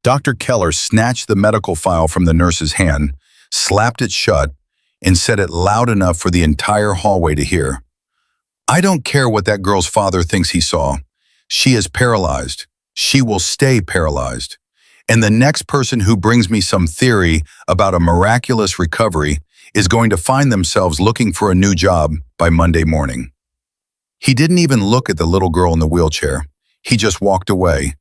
Dr. Keller snatched the medical file from the nurse's hand, slapped it shut, and said it loud enough for the entire hallway to hear. "I don't care what that girl's father thinks he saw. She is paralyzed. She will stay paralyzed. And the next person who brings me some theory about a miraculous recovery is going to find themselves looking for a new job by Monday morning." He didn't even look at the little girl in the wheelchair. He just walked away,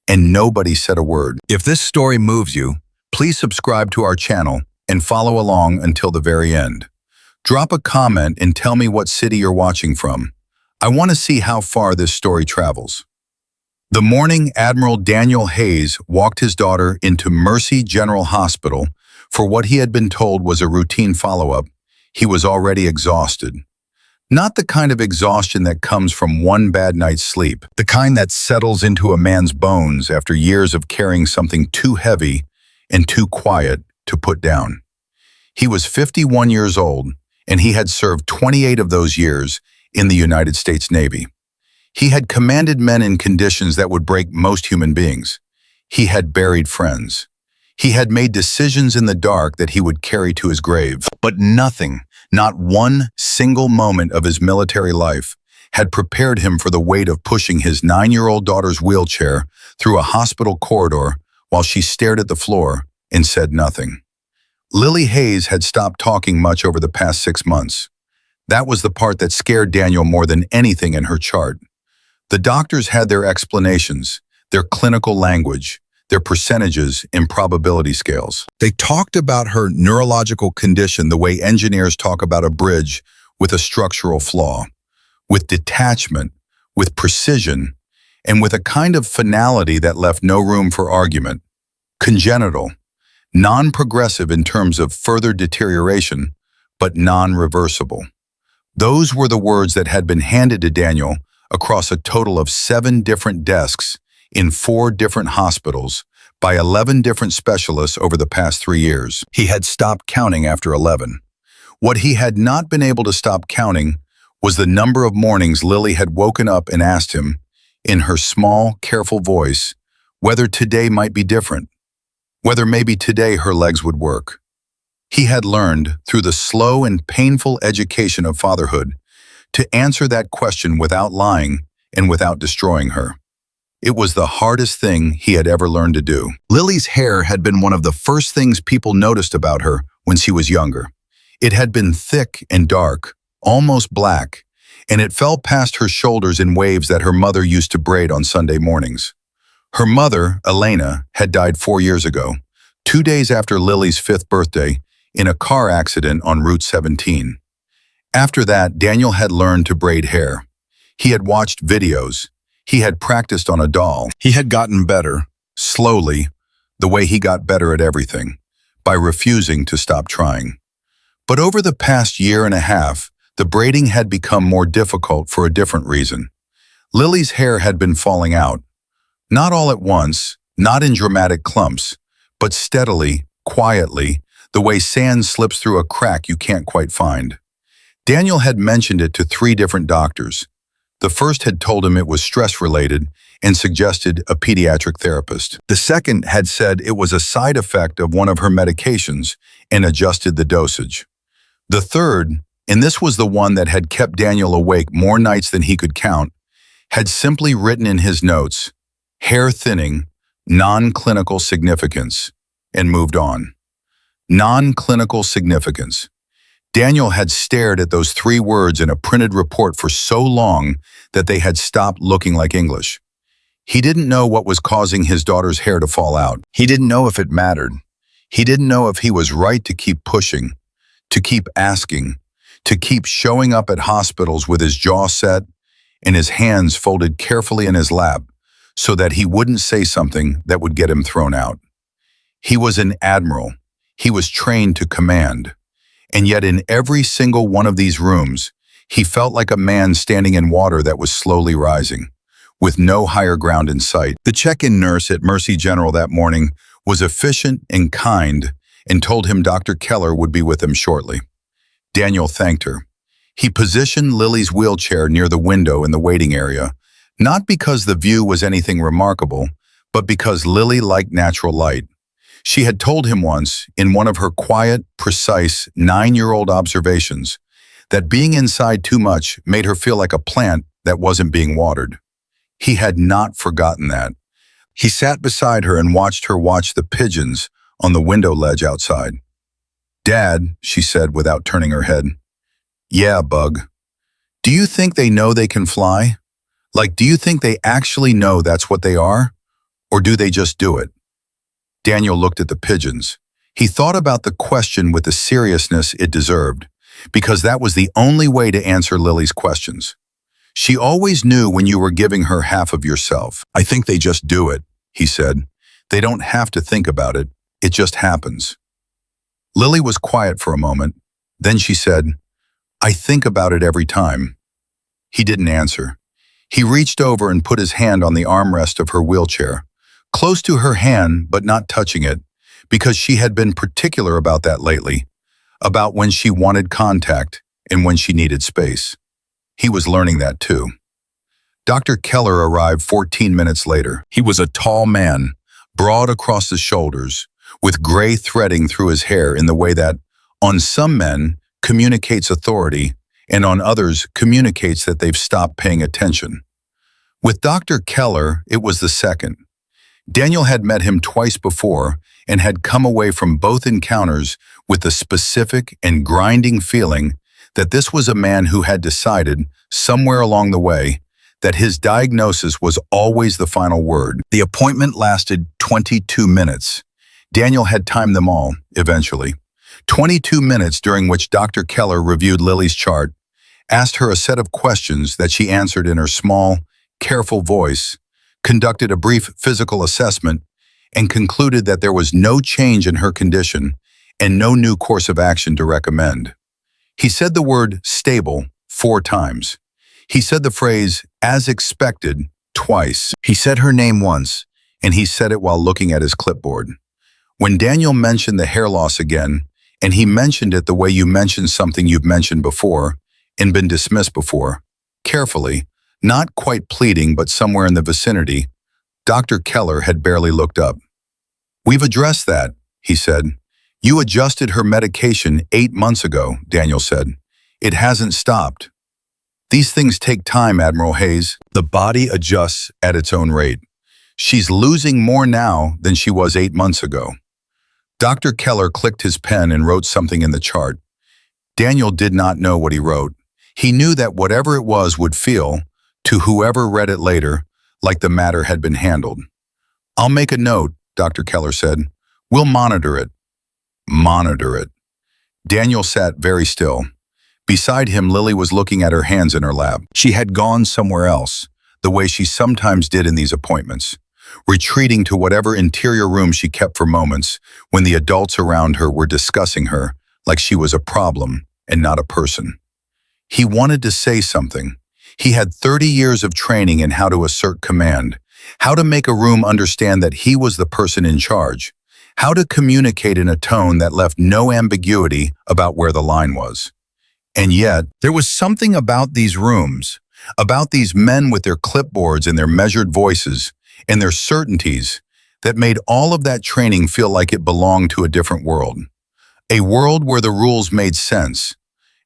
and nobody said a word. If this story moves you, please subscribe to our channel and follow along until the very end. Drop a comment and tell me what city you're watching from. I want to see how far this story travels. The morning Admiral Daniel Hayes walked his daughter into Mercy General Hospital for what he had been told was a routine follow-up, he was already exhausted. Not the kind of exhaustion that comes from one bad night's sleep, the kind that settles into a man's bones after years of carrying something too heavy and too quiet to put down. He was 51 years old, and he had served 28 of those years in the United States Navy. He had commanded men in conditions that would break most human beings. He had buried friends. He had made decisions in the dark that he would carry to his grave. But nothing, not one single moment of his military life, had prepared him for the weight of pushing his 9-year-old daughter's wheelchair through a hospital corridor while she stared at the floor and said nothing. Lily Hayes had stopped talking much over the past 6 months. That was the part that scared Daniel more than anything in her chart. The doctors had their explanations, their clinical language, their percentages and probability scales. They talked about her neurological condition the way engineers talk about a bridge with a structural flaw, with detachment, with precision, and with a kind of finality that left no room for argument. Congenital, non-progressive in terms of further deterioration, but non-reversible. Those were the words that had been handed to Daniel across a total of 7 different desks in 4 different hospitals by 11 different specialists over the past 3 years. He had stopped counting after 11. What he had not been able to stop counting was the number of mornings Lily had woken up and asked him, in her small, careful voice, whether today might be different, whether maybe today her legs would work. He had learned, through the slow and painful education of fatherhood, to answer that question without lying and without destroying her. It was the hardest thing he had ever learned to do. Lily's hair had been one of the first things people noticed about her when she was younger. It had been thick and dark, almost black, and it fell past her shoulders in waves that her mother used to braid on Sunday mornings. Her mother, Elena, had died 4 years ago, 2 days after Lily's 5th birthday, in a car accident on Route 17. After that, Daniel had learned to braid hair. He had watched videos. He had practiced on a doll. He had gotten better, slowly, the way he got better at everything, by refusing to stop trying. But over the past year and a half, the braiding had become more difficult for a different reason. Lily's hair had been falling out. Not all at once, not in dramatic clumps, but steadily, quietly, the way sand slips through a crack you can't quite find. Daniel had mentioned it to 3 different doctors. The first had told him it was stress-related and suggested a pediatric therapist. The second had said it was a side effect of one of her medications and adjusted the dosage. The third, and this was the one that had kept Daniel awake more nights than he could count, had simply written in his notes, "Hair thinning, non-clinical significance," and moved on. Non-clinical significance. Daniel had stared at those 3 words in a printed report for so long that they had stopped looking like English. He didn't know what was causing his daughter's hair to fall out. He didn't know if it mattered. He didn't know if he was right to keep pushing, to keep asking, to keep showing up at hospitals with his jaw set and his hands folded carefully in his lap so that he wouldn't say something that would get him thrown out. He was an admiral. He was trained to command. And yet in every single one of these rooms, he felt like a man standing in water that was slowly rising, with no higher ground in sight. The check-in nurse at Mercy General that morning was efficient and kind and told him Dr. Keller would be with him shortly. Daniel thanked her. He positioned Lily's wheelchair near the window in the waiting area, not because the view was anything remarkable, but because Lily liked natural light. She had told him once, in one of her quiet, precise 9-year-old observations, that being inside too much made her feel like a plant that wasn't being watered. He had not forgotten that. He sat beside her and watched her watch the pigeons on the window ledge outside. "Dad," she said without turning her head. "Yeah, Bug. Do you think they know they can fly? Like, do you think they actually know that's what they are? Or do they just do it?" Daniel looked at the pigeons. He thought about the question with the seriousness it deserved, because that was the only way to answer Lily's questions. She always knew when you were giving her half of yourself. "I think they just do it," he said. "They don't have to think about it. It just happens." Lily was quiet for a moment. Then she said, "I think about it every time." He didn't answer. He reached over and put his hand on the armrest of her wheelchair, close to her hand but not touching it, because she had been particular about that lately, about when she wanted contact and when she needed space. He was learning that too. Dr. Keller arrived 14 minutes later. He was a tall man, broad across the shoulders, with gray threading through his hair in the way that, on some men, communicates authority, and on others communicates that they've stopped paying attention. With Dr. Keller, it was the second. Daniel had met him twice before and had come away from both encounters with the specific and grinding feeling that this was a man who had decided, somewhere along the way, that his diagnosis was always the final word. The appointment lasted 22 minutes. Daniel had timed them all, eventually. 22 minutes during which Dr. Keller reviewed Lily's chart, asked her a set of questions that she answered in her small, careful voice, conducted a brief physical assessment, and concluded that there was no change in her condition and no new course of action to recommend. He said the word stable 4 times. He said the phrase as expected twice. He said her name once, and he said it while looking at his clipboard. When Daniel mentioned the hair loss again, and he mentioned it the way you mention something you've mentioned before and been dismissed before, carefully, not quite pleading but somewhere in the vicinity, Dr. Keller had barely looked up. "We've addressed that," he said. "You adjusted her medication 8 months ago," Daniel said. "It hasn't stopped." "These things take time, Admiral Hayes. The body adjusts at its own rate. She's losing more now than she was 8 months ago." Dr. Keller clicked his pen and wrote something in the chart. Daniel did not know what he wrote. He knew that whatever it was would feel, to whoever read it later, like the matter had been handled. "I'll make a note," Dr. Keller said. "We'll monitor it." Monitor it. Daniel sat very still. Beside him, Lily was looking at her hands in her lap. She had gone somewhere else, the way she sometimes did in these appointments, retreating to whatever interior room she kept for moments when the adults around her were discussing her like she was a problem and not a person. He wanted to say something. He had 30 years of training in how to assert command, how to make a room understand that he was the person in charge, how to communicate in a tone that left no ambiguity about where the line was. And yet, there was something about these rooms, about these men with their clipboards and their measured voices and their certainties, that made all of that training feel like it belonged to a different world. A world where the rules made sense.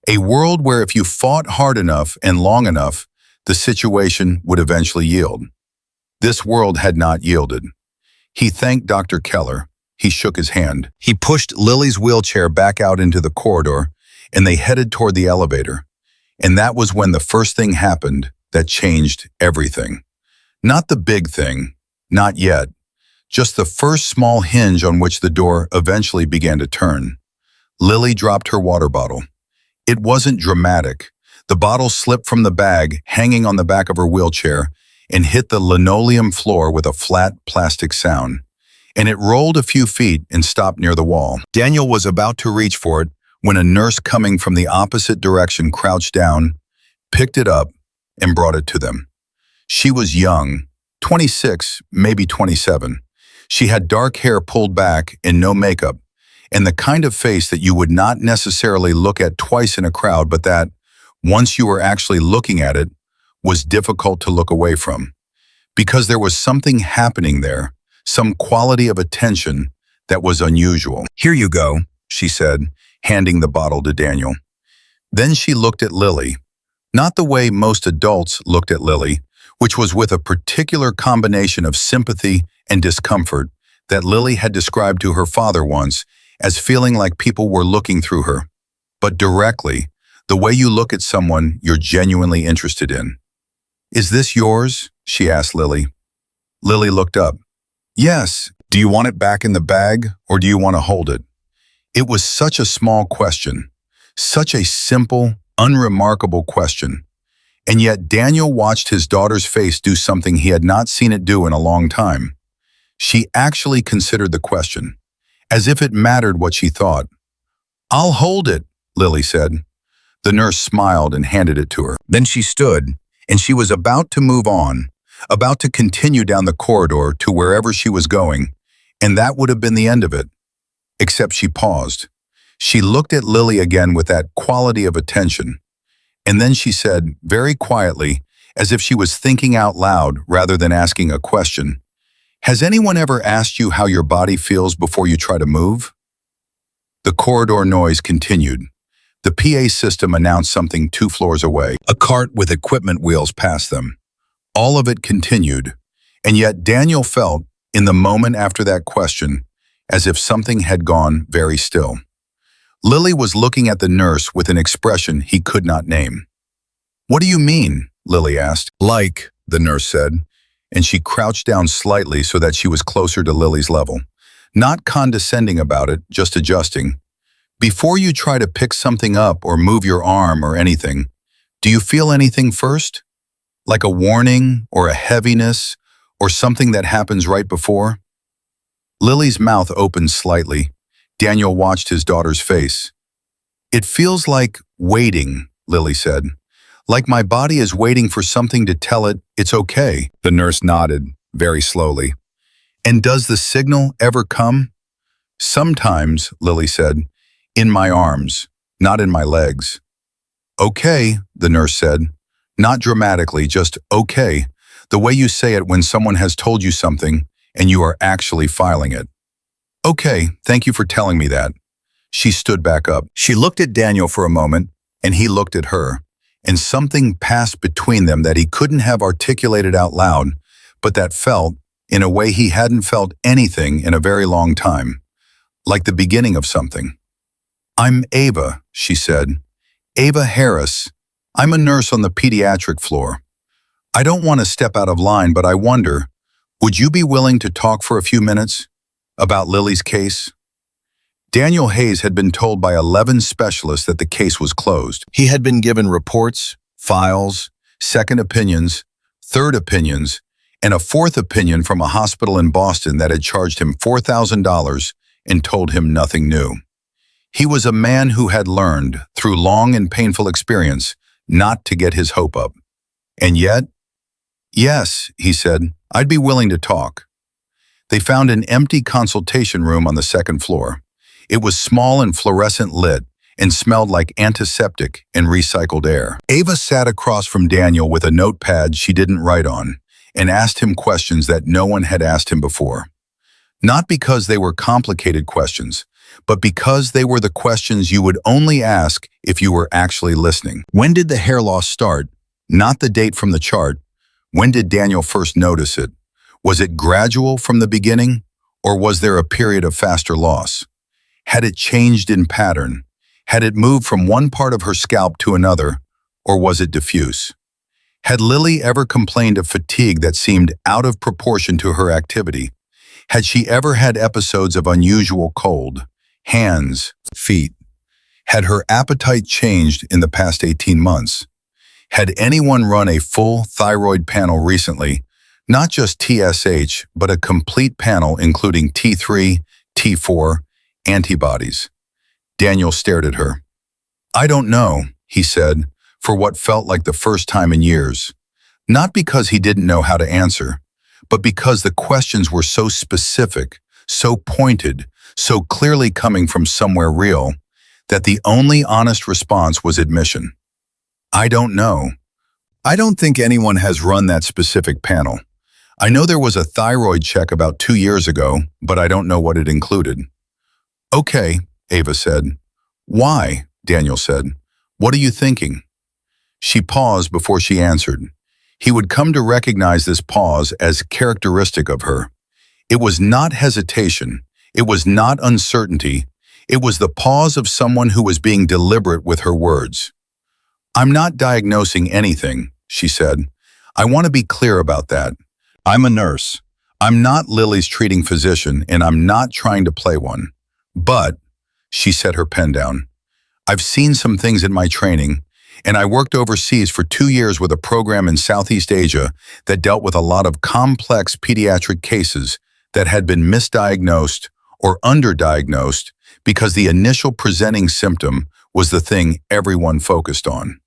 A world where if you fought hard enough and long enough, the situation would eventually yield. This world had not yielded. He thanked Dr. Keller. He shook his hand. He pushed Lily's wheelchair back out into the corridor, and they headed toward the elevator. And that was when the first thing happened that changed everything. Not the big thing, not yet. Just the first small hinge on which the door eventually began to turn. Lily dropped her water bottle. It wasn't dramatic. The bottle slipped from the bag hanging on the back of her wheelchair and hit the linoleum floor with a flat plastic sound. And it rolled a few feet and stopped near the wall. Daniel was about to reach for it when a nurse coming from the opposite direction crouched down, picked it up, and brought it to them. She was young, 26, maybe 27. She had dark hair pulled back and no makeup, and the kind of face that you would not necessarily look at twice in a crowd, but that, once you were actually looking at it, was difficult to look away from. Because there was something happening there, some quality of attention that was unusual. "Here you go," she said, handing the bottle to Daniel. Then she looked at Lily, not the way most adults looked at Lily, which was with a particular combination of sympathy and discomfort that Lily had described to her father once as feeling like people were looking through her, but directly, the way you look at someone you're genuinely interested in. "Is this yours?" she asked Lily. Lily looked up. "Yes. Do you want it back in the bag, or do you want to hold it?" It was such a small question, such a simple, unremarkable question. And yet Daniel watched his daughter's face do something he had not seen it do in a long time. She actually considered the question, as if it mattered what she thought. "I'll hold it," Lily said. The nurse smiled and handed it to her. Then she stood, and she was about to move on, about to continue down the corridor to wherever she was going, and that would have been the end of it. Except she paused. She looked at Lily again with that quality of attention, and then she said, very quietly, as if she was thinking out loud rather than asking a question, "Has anyone ever asked you how your body feels before you try to move?" The corridor noise continued. The PA system announced something 2 floors away. A cart with equipment wheels passed them. All of it continued, and yet Daniel felt, in the moment after that question, as if something had gone very still. Lily was looking at the nurse with an expression he could not name. "What do you mean?" Lily asked. "Like," the nurse said, and she crouched down slightly so that she was closer to Lily's level. Not condescending about it, just adjusting. "Before you try to pick something up or move your arm or anything, do you feel anything first? Like a warning or a heaviness or something that happens right before?" Lily's mouth opened slightly. Daniel watched his daughter's face. "It feels like waiting," Lily said. "Like my body is waiting for something to tell it it's okay." The nurse nodded, very slowly. "And does the signal ever come?" "Sometimes," Lily said, "in my arms, not in my legs." "Okay," the nurse said. Not dramatically, just okay, the way you say it when someone has told you something and you are actually filing it. "Okay, thank you for telling me that." She stood back up. She looked at Daniel for a moment, and he looked at her, and something passed between them that he couldn't have articulated out loud, but that felt, in a way he hadn't felt anything in a very long time, like the beginning of something. "I'm Ava," she said. "Ava Harris. I'm a nurse on the pediatric floor. I don't want to step out of line, but I wonder, would you be willing to talk for a few minutes about Lily's case?" Daniel Hayes had been told by 11 specialists that the case was closed. He had been given reports, files, second opinions, third opinions, and a fourth opinion from a hospital in Boston that had charged him $4,000 and told him nothing new. He was a man who had learned, through long and painful experience, not to get his hope up. And yet, "Yes," he said, "I'd be willing to talk." They found an empty consultation room on the second floor. It was small and fluorescent lit and smelled like antiseptic and recycled air. Ava sat across from Daniel with a notepad she didn't write on and asked him questions that no one had asked him before. Not because they were complicated questions, but because they were the questions you would only ask if you were actually listening. When did the hair loss start? Not the date from the chart. When did Daniel first notice it? Was it gradual from the beginning, or was there a period of faster loss? Had it changed in pattern? Had it moved from one part of her scalp to another, or was it diffuse? Had Lily ever complained of fatigue that seemed out of proportion to her activity? Had she ever had episodes of unusual cold, hands, feet? Had her appetite changed in the past 18 months? Had anyone run a full thyroid panel recently, not just TSH, but a complete panel including T3, T4, antibodies? Daniel stared at her. "I don't know," he said, for what felt like the first time in years. Not because he didn't know how to answer, but because the questions were so specific, so pointed, so clearly coming from somewhere real, that the only honest response was admission. "I don't know. I don't think anyone has run that specific panel. I know there was a thyroid check about 2 years ago, but I don't know what it included. Okay, Ava said. Why? Daniel said. What are you thinking? She paused before she answered. He would come to recognize this pause as characteristic of her. It was not hesitation. It was not uncertainty. It was the pause of someone who was being deliberate with her words. I'm not diagnosing anything, she said. I want to be clear about that. I'm a nurse. I'm not Lily's treating physician, and I'm not trying to play one. But, she set her pen down, I've seen some things in my training, and I worked overseas for 2 years with a program in Southeast Asia that dealt with a lot of complex pediatric cases that had been misdiagnosed or underdiagnosed because the initial presenting symptom was the thing everyone focused on.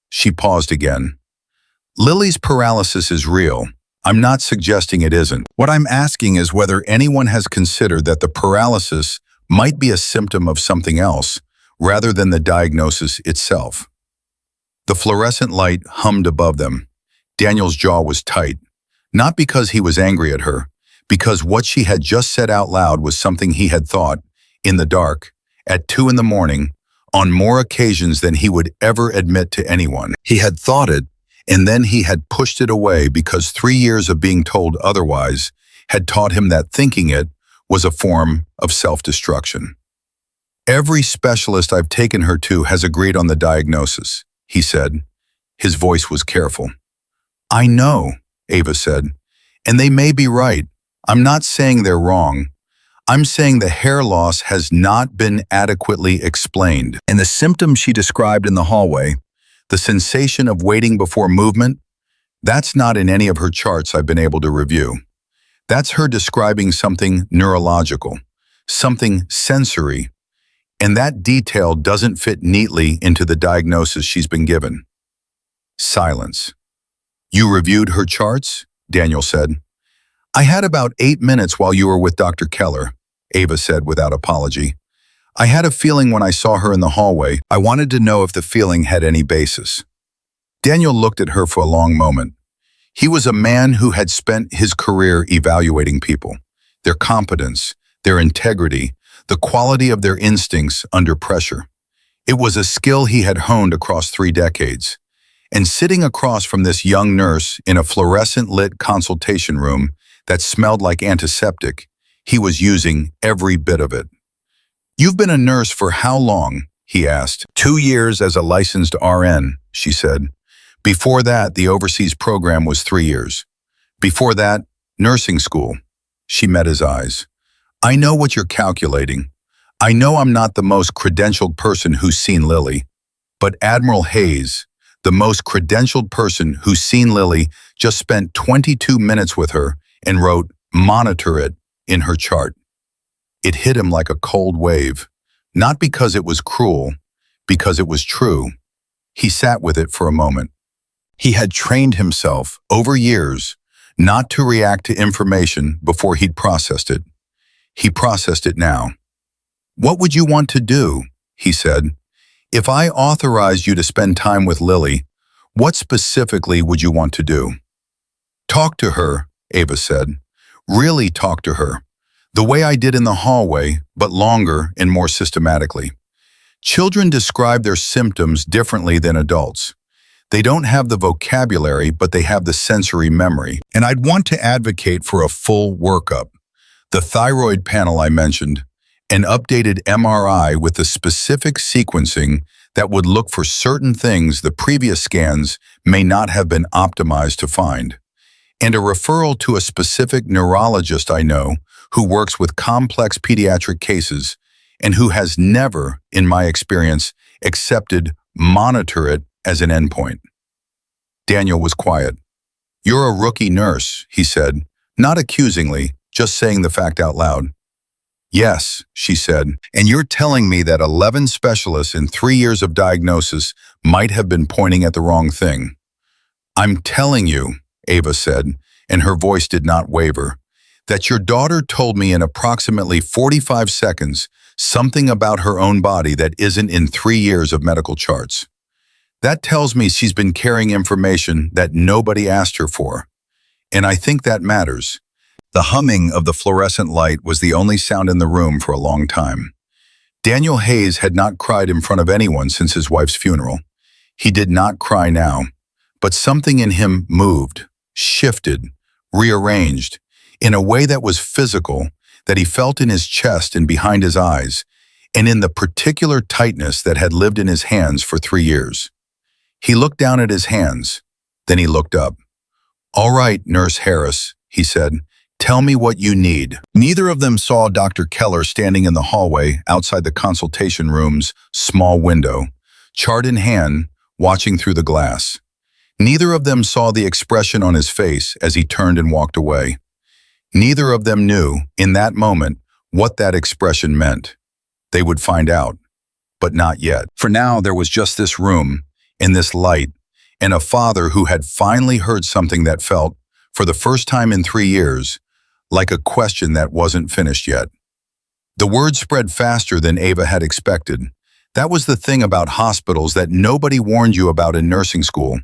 She paused again. Lily's paralysis is real. I'm not suggesting it isn't. What I'm asking is whether anyone has considered that the paralysis might be a symptom of something else, rather than the diagnosis itself. The fluorescent light hummed above them. Daniel's jaw was tight, not because he was angry at her, because what she had just said out loud was something he had thought, in the dark, at 2 a.m, on more occasions than he would ever admit to anyone. He had thought it, and then he had pushed it away because 3 years of being told otherwise had taught him that thinking it was a form of self-destruction. Every specialist I've taken her to has agreed on the diagnosis, he said. His voice was careful. I know, Ava said, and they may be right. I'm not saying they're wrong. I'm saying the hair loss has not been adequately explained. And the symptoms she described in the hallway, the sensation of waiting before movement, that's not in any of her charts I've been able to review. That's her describing something neurological, something sensory, and that detail doesn't fit neatly into the diagnosis she's been given. Silence. You reviewed her charts? Daniel said. I had about 8 minutes while you were with Dr. Keller, Ava said without apology. I had a feeling when I saw her in the hallway. I wanted to know if the feeling had any basis. Daniel looked at her for a long moment. He was a man who had spent his career evaluating people, their competence, their integrity, the quality of their instincts under pressure. It was a skill he had honed across 3 decades. And sitting across from this young nurse in a fluorescent-lit consultation room that smelled like antiseptic, he was using every bit of it. You've been a nurse for how long? He asked. 2 years as a licensed RN, she said. Before that, the overseas program was 3 years. Before that, nursing school. She met his eyes. I know what you're calculating. I know I'm not the most credentialed person who's seen Lily, but Admiral Hayes, the most credentialed person who's seen Lily, just spent 22 minutes with her and wrote, "Monitor it," in her chart. It hit him like a cold wave, not because it was cruel, because it was true. He sat with it for a moment. He had trained himself, over years, not to react to information before he'd processed it. He processed it now. What would you want to do? He said. If I authorized you to spend time with Lily, what specifically would you want to do? Talk to her, Ava said. Really talk to her. The way I did in the hallway, but longer and more systematically. Children describe their symptoms differently than adults. They don't have the vocabulary, but they have the sensory memory. And I'd want to advocate for a full workup. The thyroid panel I mentioned, an updated MRI with the specific sequencing that would look for certain things the previous scans may not have been optimized to find, and a referral to a specific neurologist I know who works with complex pediatric cases and who has never, in my experience, accepted monitor it as an endpoint. Daniel was quiet. You're a rookie nurse, he said, not accusingly, just saying the fact out loud. Yes, she said, and you're telling me that 11 specialists in 3 years of diagnosis might have been pointing at the wrong thing. I'm telling you, Ava said, and her voice did not waver, that your daughter told me in approximately 45 seconds something about her own body that isn't in 3 years of medical charts. That tells me she's been carrying information that nobody asked her for. And I think that matters. The humming of the fluorescent light was the only sound in the room for a long time. Daniel Hayes had not cried in front of anyone since his wife's funeral. He did not cry now, but something in him moved, shifted, rearranged, in a way that was physical, that he felt in his chest and behind his eyes, and in the particular tightness that had lived in his hands for 3 years. He looked down at his hands, then he looked up. "All right, Nurse Harris," he said, "tell me what you need." Neither of them saw Dr. Keller standing in the hallway outside the consultation room's small window, chart in hand, watching through the glass. Neither of them saw the expression on his face as he turned and walked away. Neither of them knew, in that moment, what that expression meant. They would find out, but not yet. For now, there was just this room, and this light, and a father who had finally heard something that felt, for the first time in 3 years, like a question that wasn't finished yet. The word spread faster than Ava had expected. That was the thing about hospitals that nobody warned you about in nursing school.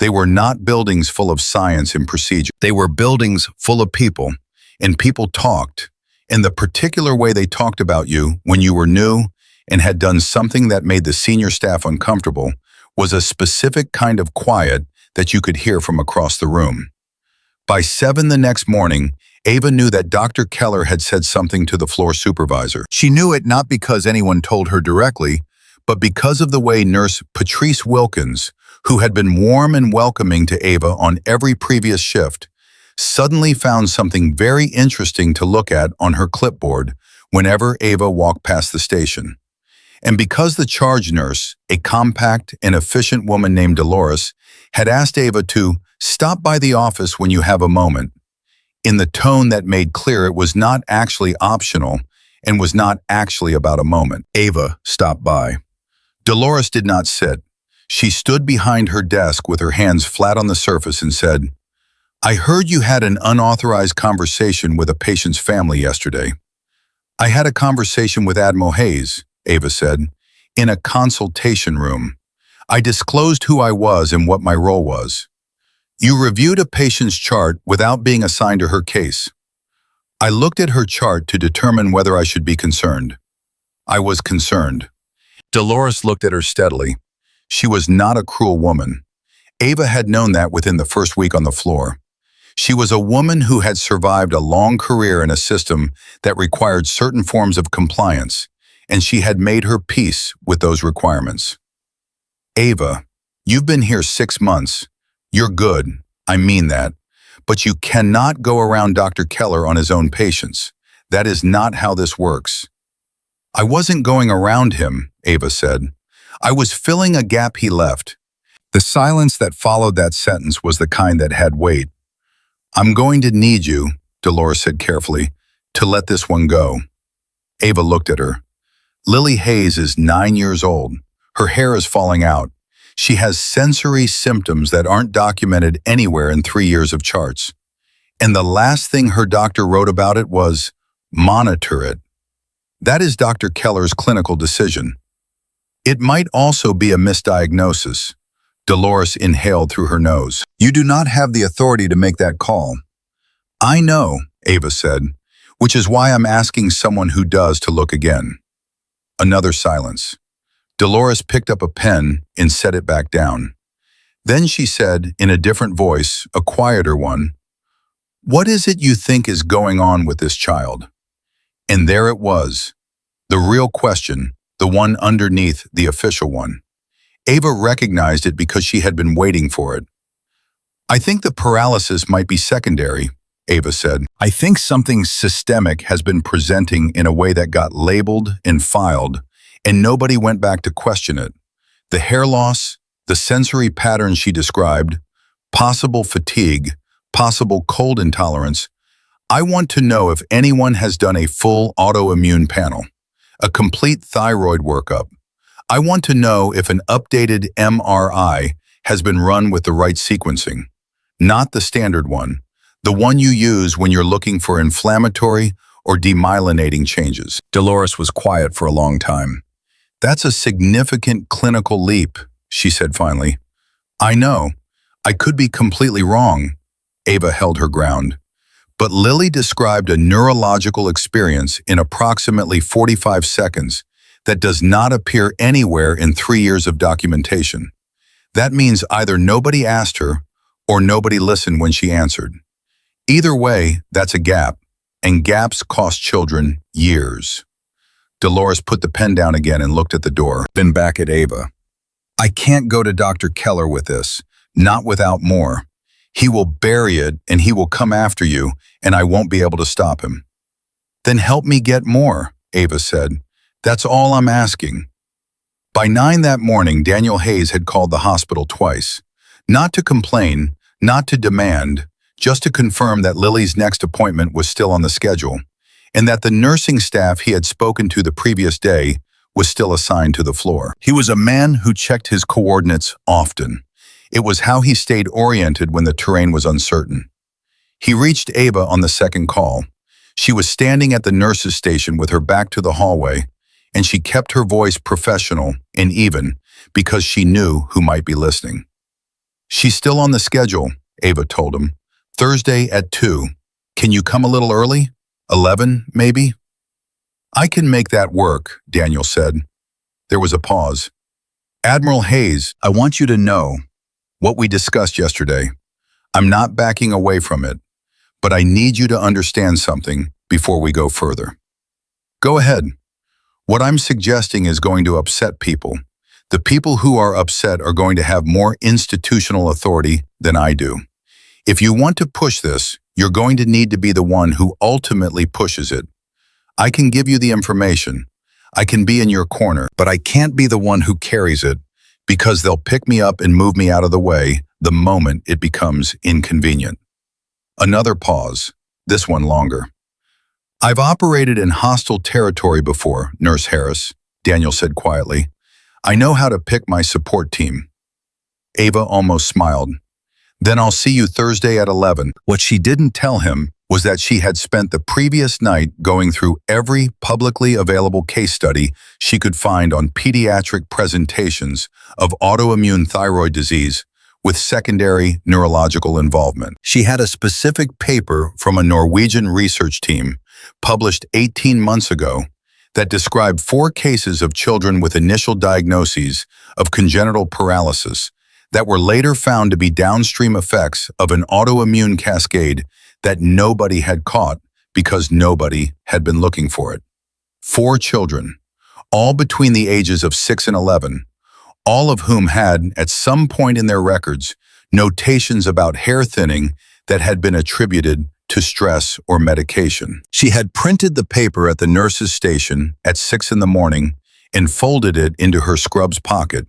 They were not buildings full of science and procedure. They were buildings full of people, and people talked, in the particular way they talked about you when you were new and had done something that made the senior staff uncomfortable, was a specific kind of quiet that you could hear from across the room. By 7 the next morning, Ava knew that Dr. Keller had said something to the floor supervisor. She knew it not because anyone told her directly, but because of the way Nurse Patrice Wilkins, who had been warm and welcoming to Ava on every previous shift, suddenly found something very interesting to look at on her clipboard whenever Ava walked past the station. And because the charge nurse, a compact and efficient woman named Dolores, had asked Ava to stop by the office when you have a moment, in the tone that made clear it was not actually optional and was not actually about a moment. Ava stopped by. Dolores did not sit. She stood behind her desk with her hands flat on the surface and said, "I heard you had an unauthorized conversation with a patient's family yesterday." "I had a conversation with Admiral Hayes," Ava said, "in a consultation room. I disclosed who I was and what my role was." "You reviewed a patient's chart without being assigned to her case." "I looked at her chart to determine whether I should be concerned." "I was concerned." Dolores looked at her steadily. She was not a cruel woman. Ava had known that within the first week on the floor. She was a woman who had survived a long career in a system that required certain forms of compliance, and she had made her peace with those requirements. "Ava, you've been here 6 months. You're good, I mean that, but you cannot go around Dr. Keller on his own patients. That is not how this works." "I wasn't going around him," Ava said. "I was filling a gap he left." The silence that followed that sentence was the kind that had weight. "I'm going to need you," Dolores said carefully, "to let this one go." Ava looked at her. Lily Hayes is 9 years old. Her hair is falling out. She has sensory symptoms that aren't documented anywhere in 3 years of charts. And the last thing her doctor wrote about it was, "monitor it." That is Dr. Keller's clinical decision. It might also be a misdiagnosis. Dolores inhaled through her nose. "You do not have the authority to make that call." "I know," Ava said, "which is why I'm asking someone who does to look again." Another silence. Dolores picked up a pen and set it back down. Then she said, in a different voice, a quieter one, "What is it you think is going on with this child?" And there it was, the real question, the one underneath the official one. Ava recognized it because she had been waiting for it. "I think the paralysis might be secondary," Ava said. "I think something systemic has been presenting in a way that got labeled and filed, and nobody went back to question it. The hair loss, the sensory patterns she described, possible fatigue, possible cold intolerance. I want to know if anyone has done a full autoimmune panel, a complete thyroid workup. I want to know if an updated MRI has been run with the right sequencing, not the standard one, the one you use when you're looking for inflammatory or demyelinating changes." Dolores was quiet for a long time. "That's a significant clinical leap," she said finally. "I know. I could be completely wrong." Ava held her ground. But Lily described a neurological experience in approximately 45 seconds that does not appear anywhere in 3 years of documentation. That means either nobody asked her or nobody listened when she answered. Either way, that's a gap, and gaps cost children years. Dolores put the pen down again and looked at the door, then back at Ava. I can't go to Dr. Keller with this, not without more. He will bury it and he will come after you, and I won't be able to stop him. Then help me get more, Ava said. That's all I'm asking. By 9 that morning, Daniel Hayes had called the hospital twice. Not to complain, not to demand, just to confirm that Lily's next appointment was still on the schedule, and that the nursing staff he had spoken to the previous day was still assigned to the floor. He was a man who checked his coordinates often. It was how he stayed oriented when the terrain was uncertain. He reached Ava on the second call. She was standing at the nurse's station with her back to the hallway, and she kept her voice professional and even because she knew who might be listening. She's still on the schedule, Ava told him. Thursday at 2. Can you come a little early? 11, maybe? I can make that work, Daniel said. There was a pause. Admiral Hayes, I want you to know what we discussed yesterday. I'm not backing away from it, but I need you to understand something before we go further. Go ahead. What I'm suggesting is going to upset people. The people who are upset are going to have more institutional authority than I do. If you want to push this, you're going to need to be the one who ultimately pushes it. I can give you the information. I can be in your corner, but I can't be the one who carries it because they'll pick me up and move me out of the way the moment it becomes inconvenient. Another pause, this one longer. I've operated in hostile territory before, Nurse Harris, Daniel said quietly. I know how to pick my support team. Ava almost smiled. Then I'll see you Thursday at 11. What she didn't tell him was that she had spent the previous night going through every publicly available case study she could find on pediatric presentations of autoimmune thyroid disease with secondary neurological involvement. She had a specific paper from a Norwegian research team published 18 months ago that described 4 cases of children with initial diagnoses of congenital paralysis that were later found to be downstream effects of an autoimmune cascade that nobody had caught because nobody had been looking for it. 4 children, all between the ages of 6 and 11, all of whom had, at some point in their records, notations about hair thinning that had been attributed to stress or medication. She had printed the paper at the nurse's station at 6 in the morning and folded it into her scrubs pocket,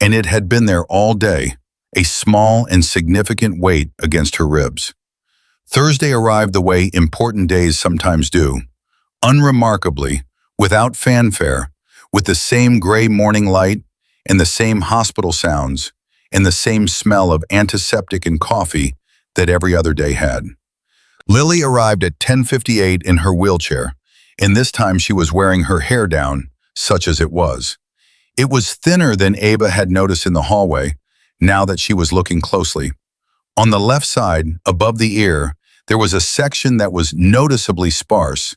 and it had been there all day, a small and significant weight against her ribs. Thursday arrived the way important days sometimes do, unremarkably, without fanfare, with the same gray morning light and the same hospital sounds and the same smell of antiseptic and coffee that every other day had. Lily arrived at 10:58 in her wheelchair, and this time she was wearing her hair down, such as it was. It was thinner than Ava had noticed in the hallway, now that she was looking closely. On the left side, above the ear, there was a section that was noticeably sparse,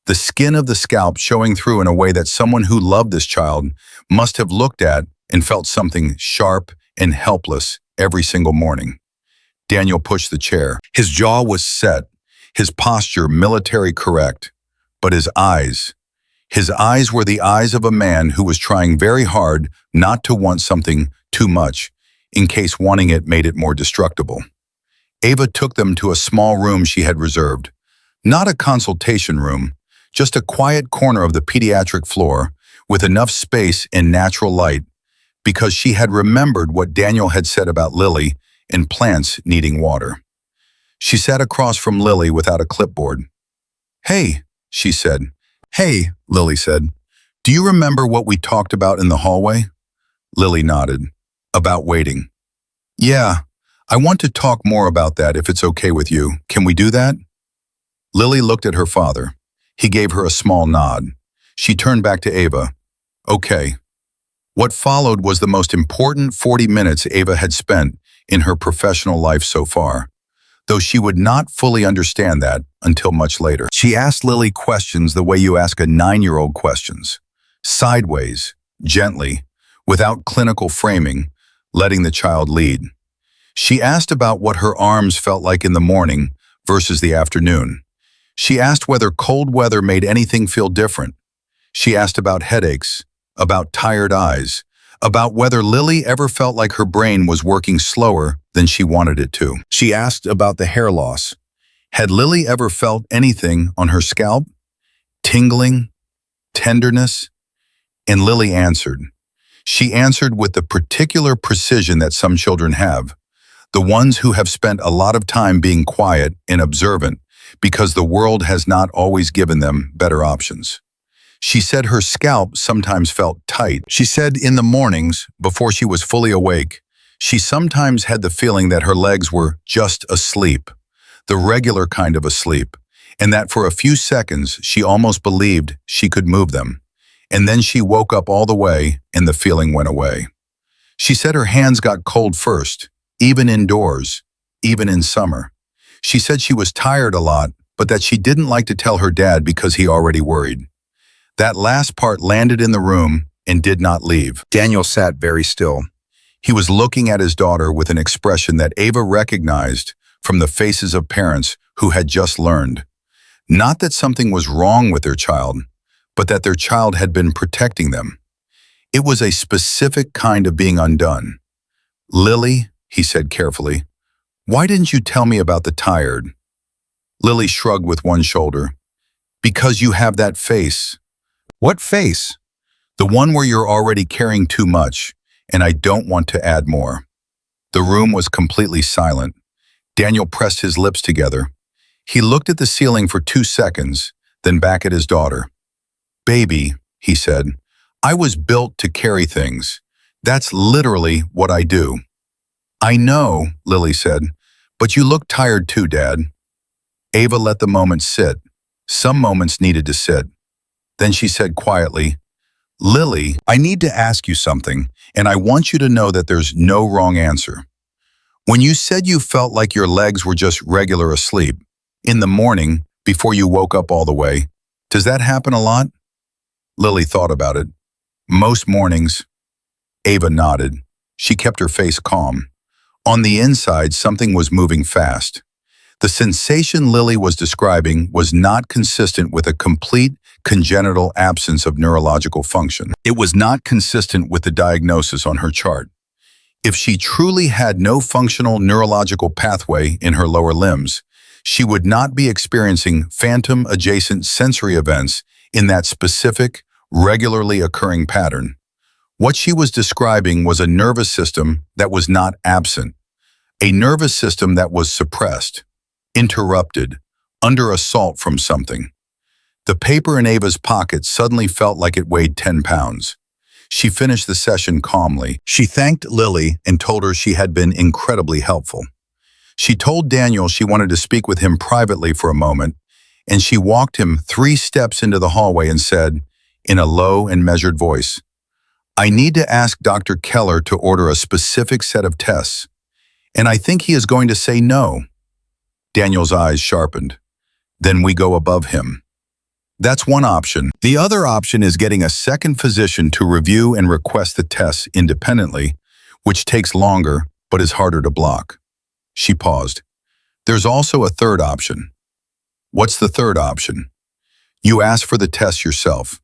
the skin of the scalp showing through in a way that someone who loved this child must have looked at and felt something sharp and helpless every single morning. Daniel pushed the chair. His jaw was set, his posture military correct, but his eyes were the eyes of a man who was trying very hard not to want something too much, in case wanting it made it more destructible. Ava took them to a small room she had reserved. Not a consultation room, just a quiet corner of the pediatric floor with enough space and natural light, because she had remembered what Daniel had said about Lily and plants needing water. She sat across from Lily without a clipboard. Hey, she said. Hey, Lily said. Do you remember what we talked about in the hallway? Lily nodded. About waiting. Yeah, I want to talk more about that if it's okay with you. Can we do that? Lily looked at her father. He gave her a small nod. She turned back to Ava. Okay. What followed was the most important 40 minutes Ava had spent in her professional life so far. though she would not fully understand that until much later. She asked Lily questions the way you ask a 9-year-old questions, sideways, gently, without clinical framing, letting the child lead. She asked about what her arms felt like in the morning versus the afternoon. She asked whether cold weather made anything feel different. She asked about headaches, about tired eyes, about whether Lily ever felt like her brain was working slower than she wanted it to. She asked about the hair loss. Had Lily ever felt anything on her scalp? Tingling? Tenderness? And Lily answered. She answered with the particular precision that some children have, the ones who have spent a lot of time being quiet and observant because the world has not always given them better options. She said her scalp sometimes felt tight. She said in the mornings, before she was fully awake, she sometimes had the feeling that her legs were just asleep, the regular kind of asleep, and that for a few seconds she almost believed she could move them. And then she woke up all the way and the feeling went away. She said her hands got cold first, even indoors, even in summer. She said she was tired a lot, but that she didn't like to tell her dad because he already worried. That last part landed in the room and did not leave. Daniel sat very still. He was looking at his daughter with an expression that Ava recognized from the faces of parents who had just learned. Not that something was wrong with their child, but that their child had been protecting them. It was a specific kind of being undone. "Lily," he said carefully, "why didn't you tell me about the tired?" Lily shrugged with one shoulder. "Because you have that face." "What face?" "The one where you're already carrying too much, and I don't want to add more." The room was completely silent. Daniel pressed his lips together. He looked at the ceiling for 2 seconds, then back at his daughter. "Baby," he said, "I was built to carry things. That's literally what I do." "I know," Lily said, "but you look tired too, Dad." Ava let the moment sit. Some moments needed to sit. Then she said quietly, "Lily, I need to ask you something, and I want you to know that there's no wrong answer. When you said you felt like your legs were just regular asleep, in the morning, before you woke up all the way, does that happen a lot?" Lily thought about it. "Most mornings." Ava nodded. She kept her face calm. On the inside, something was moving fast. The sensation Lily was describing was not consistent with a complete congenital absence of neurological function. It was not consistent with the diagnosis on her chart. If she truly had no functional neurological pathway in her lower limbs, she would not be experiencing phantom-adjacent sensory events in that specific, regularly occurring pattern. What she was describing was a nervous system that was not absent, a nervous system that was suppressed, interrupted, under assault from something. The paper in Ava's pocket suddenly felt like it weighed 10 pounds. She finished the session calmly. She thanked Lily and told her she had been incredibly helpful. She told Daniel she wanted to speak with him privately for a moment, and she walked him 3 steps into the hallway and said, in a low and measured voice, "I need to ask Dr. Keller to order a specific set of tests, and I think he is going to say no." Daniel's eyes sharpened. "Then we go above him." "That's one option. The other option is getting a second physician to review and request the tests independently, which takes longer but is harder to block." She paused. "There's also a third option." "What's the third option?" "You ask for the tests yourself.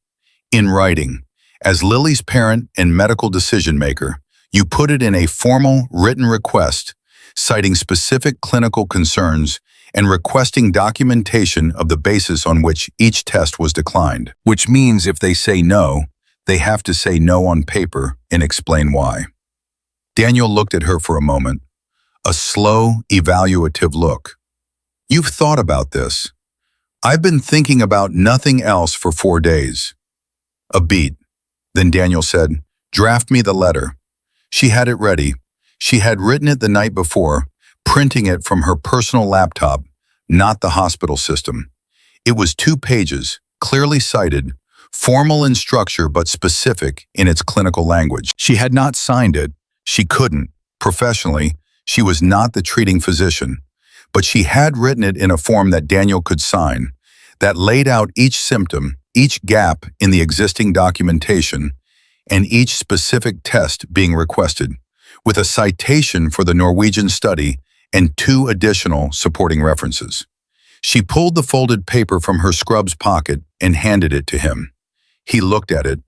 In writing, as Lily's parent and medical decision-maker, you put it in a formal written request, citing specific clinical concerns and requesting documentation of the basis on which each test was declined, which means if they say no, they have to say no on paper and explain why." Daniel looked at her for a moment, a slow, evaluative look. "You've thought about this." "I've been thinking about nothing else for 4 days." A beat. Then Daniel said, "Draft me the letter." She had it ready. She had written it the night before, printing it from her personal laptop, not the hospital system. It was 2 pages, clearly cited, formal in structure but specific in its clinical language. She had not signed it. She couldn't. Professionally, she was not the treating physician. but she had written it in a form that Daniel could sign, that laid out each symptom, each gap in the existing documentation, and each specific test being requested, with a citation for the Norwegian study and 2 additional supporting references. She pulled the folded paper from her scrub's pocket and handed it to him. He looked at it.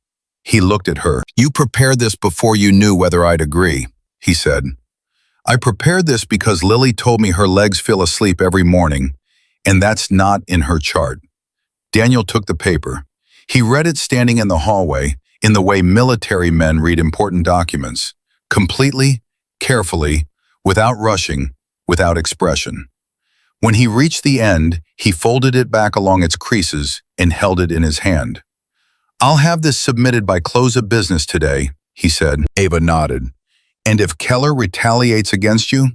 He looked at her. "You prepared this before you knew whether I'd agree," he said. "I prepared this because Lily told me her legs feel asleep every morning, and that's not in her chart." Daniel took the paper. He read it standing in the hallway, in the way military men read important documents, completely, carefully, without rushing, without expression. When he reached the end, he folded it back along its creases and held it in his hand. "I'll have this submitted by close of business today," he said. Ava nodded. "And if Keller retaliates against you?"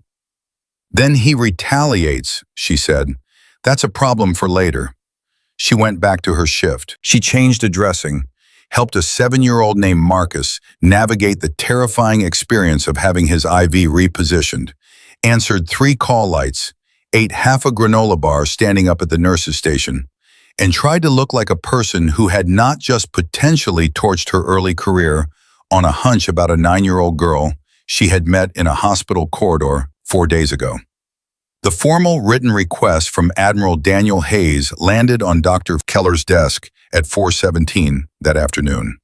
"Then he retaliates," she said. "That's a problem for later." She went back to her shift. She changed a dressing, helped a 7-year-old named Marcus navigate the terrifying experience of having his IV repositioned, answered 3 call lights, ate half a granola bar standing up at the nurse's station, and tried to look like a person who had not just potentially torched her early career on a hunch about a 9-year-old girl she had met in a hospital corridor 4 days ago. The formal written request from Admiral Daniel Hayes landed on Dr. Keller's desk at 4:17 that afternoon.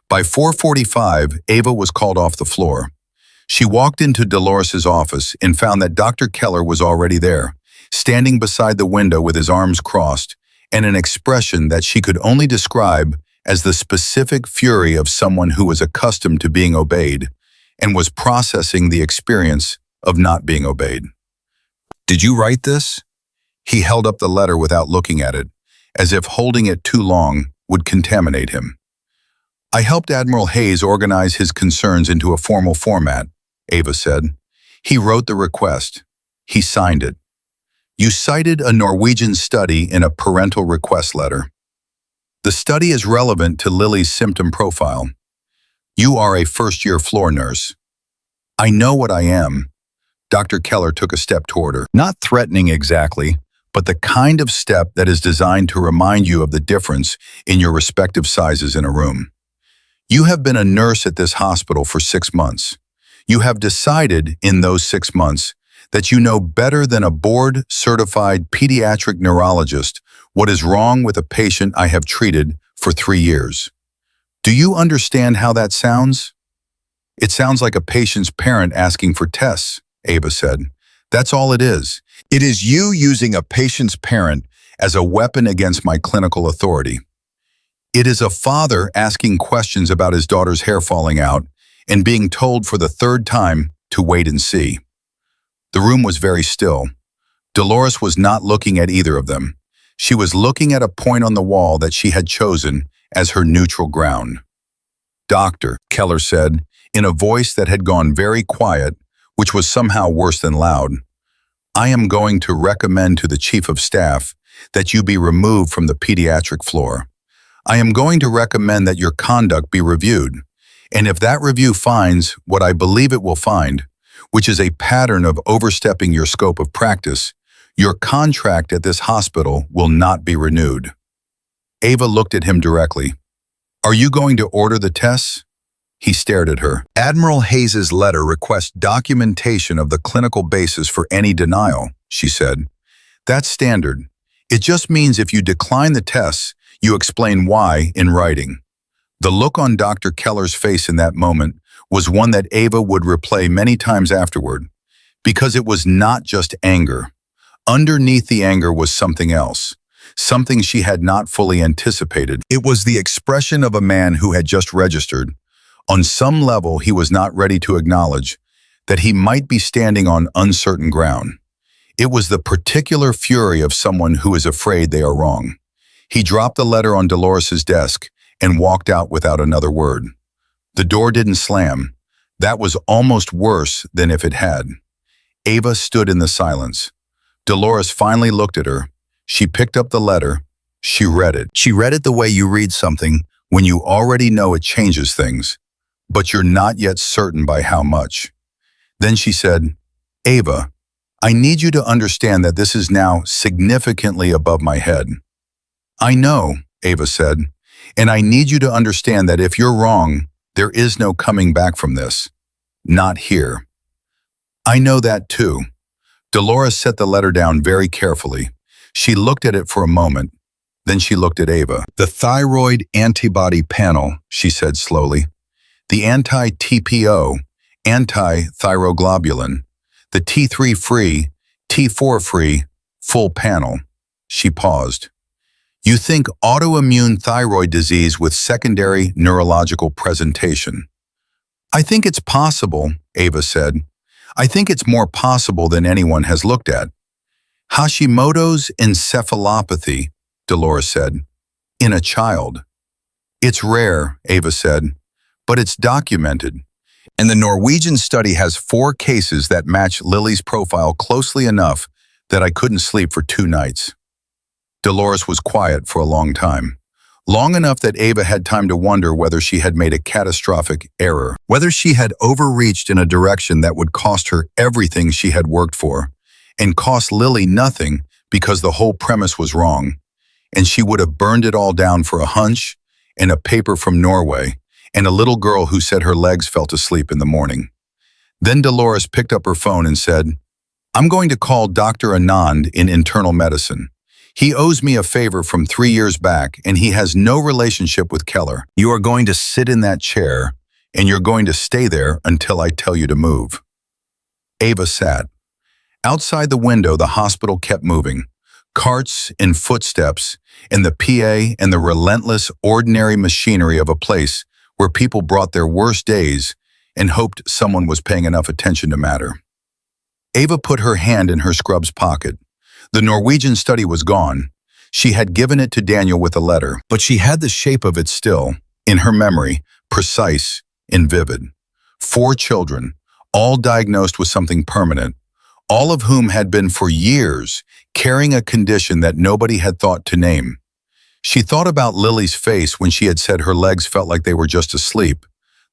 By 4:45, Ava was called off the floor. She walked into Dolores's office and found that Dr. Keller was already there, standing beside the window with his arms crossed and an expression that she could only describe as the specific fury of someone who was accustomed to being obeyed and was processing the experience of not being obeyed. "Did you write this?" He held up the letter without looking at it, as if holding it too long would contaminate him. "I helped Admiral Hayes organize his concerns into a formal format," Ava said. "He wrote the request. He signed it. You cited a Norwegian study in a parental request letter. The study is relevant to Lily's symptom profile. You are a first-year floor nurse." "I know what I am." Dr. Keller took a step toward her. Not threatening exactly, but the kind of step that is designed to remind you of the difference in your respective sizes in a room. "You have been a nurse at this hospital for 6 months. You have decided in those 6 months that you know better than a board-certified pediatric neurologist what is wrong with a patient I have treated for 3 years. Do you understand how that sounds?" "It sounds like a patient's parent asking for tests," Ava said. "That's all it is. It is you using a patient's parent as a weapon against my clinical authority. It is a father asking questions about his daughter's hair falling out and being told for the 3rd time to wait and see." The room was very still. Dolores was not looking at either of them. She was looking at a point on the wall that she had chosen as her neutral ground. "Doctor," Keller said, in a voice that had gone very quiet, which was somehow worse than loud, "I am going to recommend to the Chief of Staff that you be removed from the pediatric floor. I am going to recommend that your conduct be reviewed, and if that review finds what I believe it will find, which is a pattern of overstepping your scope of practice, your contract at this hospital will not be renewed." Ava looked at him directly. "Are you going to order the tests?" He stared at her. "Admiral Hayes's letter requests documentation of the clinical basis for any denial," she said. "That's standard. It just means if you decline the tests, you explain why in writing." The look on Dr. Keller's face in that moment was one that Ava would replay many times afterward, because it was not just anger. Underneath the anger was something else, something she had not fully anticipated. It was the expression of a man who had just registered. On some level, he was not ready to acknowledge that he might be standing on uncertain ground. It was the particular fury of someone who is afraid they are wrong. He dropped the letter on Dolores's desk and walked out without another word. The door didn't slam. That was almost worse than if it had. Ava stood in the silence. Dolores finally looked at her. She picked up the letter. She read it. She read it the way you read something when you already know it changes things, but you're not yet certain by how much. Then she said, "Ava, I need you to understand that this is now significantly above my head. I know, Ava said, and I need you to understand that if you're wrong, there is no coming back from this. Not here. I know that too. Dolores set the letter down very carefully. She looked at it for a moment. Then she looked at Ava. The thyroid antibody panel, she said slowly. The anti-TPO, anti-thyroglobulin. The T3-free, T4-free, full panel. She paused. You think autoimmune thyroid disease with secondary neurological presentation. I think it's possible, Ava said. I think it's more possible than anyone has looked at. Hashimoto's encephalopathy, Dolores said, in a child. It's rare, Ava said, but it's documented. And the Norwegian study has 4 cases that match Lily's profile closely enough that I couldn't sleep for 2 nights. Dolores was quiet for a long time. Long enough that Ava had time to wonder whether she had made a catastrophic error, whether she had overreached in a direction that would cost her everything she had worked for, and cost Lily nothing because the whole premise was wrong, and she would have burned it all down for a hunch and a paper from Norway and a little girl who said her legs felt asleep in the morning. Then Dolores picked up her phone and said, I'm going to call Dr. Anand in internal medicine. He owes me a favor from 3 years back, and he has no relationship with Keller. You are going to sit in that chair, and you're going to stay there until I tell you to move. Ava sat. Outside the window, the hospital kept moving. Carts and footsteps, and the PA and the relentless, ordinary machinery of a place where people brought their worst days and hoped someone was paying enough attention to matter. Ava put her hand in her scrub's pocket. The Norwegian study was gone. She had given it to Daniel with a letter, but she had the shape of it still, in her memory, precise and vivid. 4 children, all diagnosed with something permanent, all of whom had been for years carrying a condition that nobody had thought to name. She thought about Lily's face when she had said her legs felt like they were just asleep,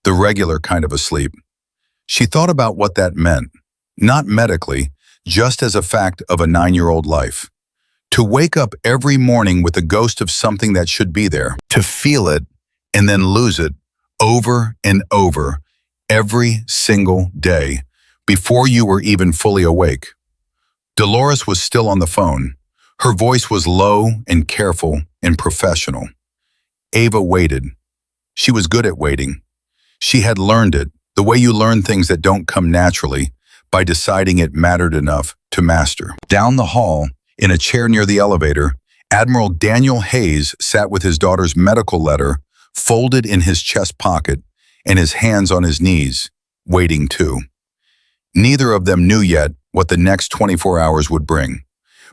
the regular kind of asleep. She thought about what that meant, not medically, just as a fact of a 9-year-old life. To wake up every morning with the ghost of something that should be there, to feel it and then lose it over and over every single day before you were even fully awake. Dolores was still on the phone. Her voice was low and careful and professional. Ava waited. She was good at waiting. She had learned it, the way you learn things that don't come naturally, by deciding it mattered enough to master. Down the hall, in a chair near the elevator, Admiral Daniel Hayes sat with his daughter's medical letter folded in his chest pocket and his hands on his knees, waiting too. Neither of them knew yet what the next 24 hours would bring.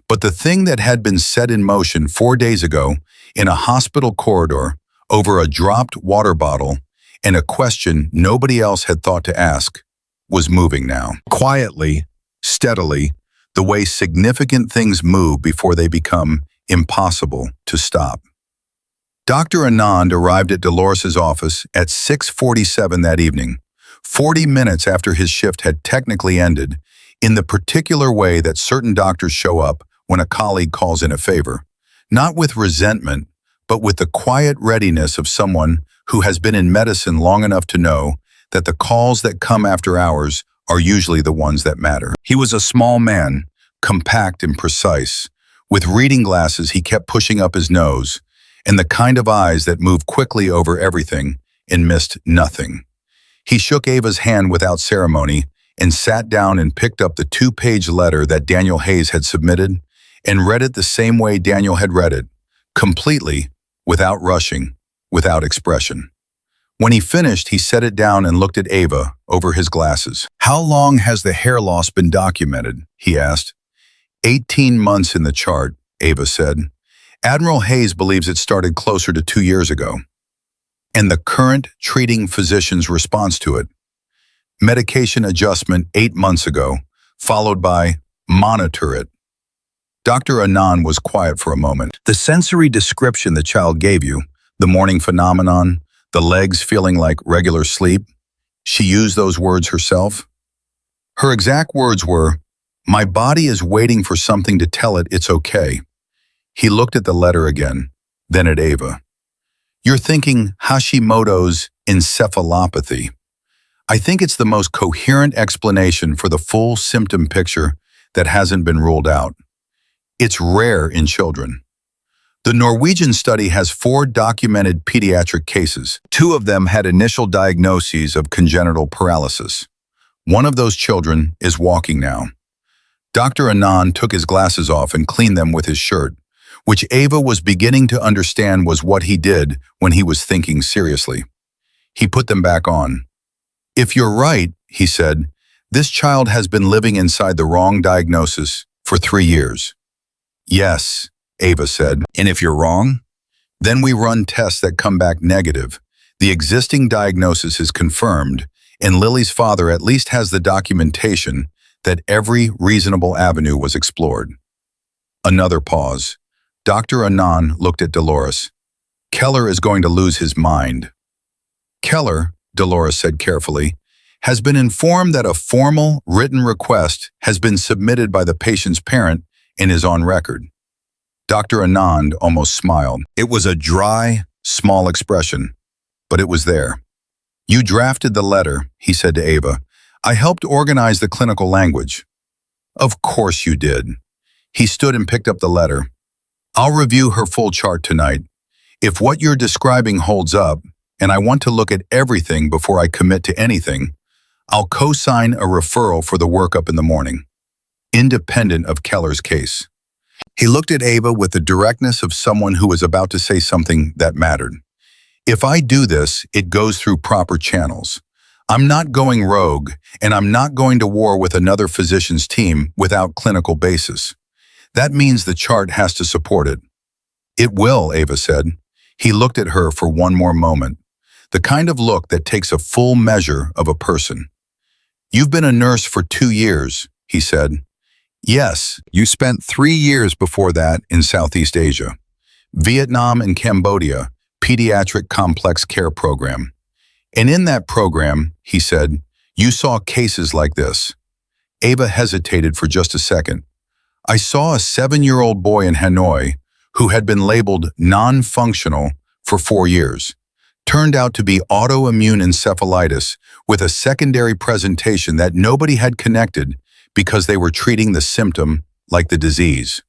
But the thing that had been set in motion 4 days ago in a hospital corridor over a dropped water bottle and a question nobody else had thought to ask was moving now. Quietly, steadily, the way significant things move before they become impossible to stop. Dr. Anand arrived at Dolores's office at 6:47 that evening, 40 minutes after his shift had technically ended, in the particular way that certain doctors show up when a colleague calls in a favor, not with resentment, but with the quiet readiness of someone who has been in medicine long enough to know that the calls that come after hours are usually the ones that matter. He was a small man, compact and precise. With reading glasses he kept pushing up his nose, and the kind of eyes that moved quickly over everything and missed nothing. He shook Ava's hand without ceremony and sat down and picked up the 2-page letter that Daniel Hayes had submitted and read it the same way Daniel had read it, completely, without rushing, without expression. When he finished, he set it down and looked at Ava over his glasses. How long has the hair loss been documented? He asked. 18 months in the chart, Ava said. Admiral Hayes believes it started closer to 2 years ago. And the current treating physician's response to it. Medication adjustment 8 months ago, followed by monitor it. Dr. Anand was quiet for a moment. The sensory description the child gave you, the morning phenomenon, the legs feeling like regular sleep, she used those words herself. Her exact words were, My body is waiting for something to tell it it's okay. He looked at the letter again, then at Ava. You're thinking Hashimoto's encephalopathy. I think it's the most coherent explanation for the full symptom picture that hasn't been ruled out. It's rare in children. The Norwegian study has 4 documented pediatric cases. 2 of them had initial diagnoses of congenital paralysis. One of those children is walking now. Dr. Anand took his glasses off and cleaned them with his shirt, which Ava was beginning to understand was what he did when he was thinking seriously. He put them back on. If you're right, he said, this child has been living inside the wrong diagnosis for 3 years. Yes, Ava said. And if you're wrong? Then we run tests that come back negative. The existing diagnosis is confirmed, and Lily's father at least has the documentation that every reasonable avenue was explored. Another pause. Dr. Anand looked at Dolores. Keller is going to lose his mind. Keller, Dolores said carefully, has been informed that a formal written request has been submitted by the patient's parent and is on record. Dr. Anand almost smiled. It was a dry, small expression, but it was there. You drafted the letter, he said to Ava. I helped organize the clinical language. Of course you did. He stood and picked up the letter. I'll review her full chart tonight. If what you're describing holds up, and I want to look at everything before I commit to anything, I'll co-sign a referral for the workup in the morning, independent of Keller's case. He looked at Ava with the directness of someone who was about to say something that mattered. If I do this, it goes through proper channels. I'm not going rogue, and I'm not going to war with another physician's team without clinical basis. That means the chart has to support it. It will, Ava said. He looked at her for one more moment, the kind of look that takes a full measure of a person. You've been a nurse for 2 years, he said. Yes, you spent 3 years before that in Southeast Asia. Vietnam and Cambodia, Pediatric Complex Care Program. And in that program, he said, you saw cases like this. Ava hesitated for just a second. I saw a 7-year-old boy in Hanoi who had been labeled non-functional for 4 years. Turned out to be autoimmune encephalitis with a secondary presentation that nobody had connected because they were treating the symptom like the disease.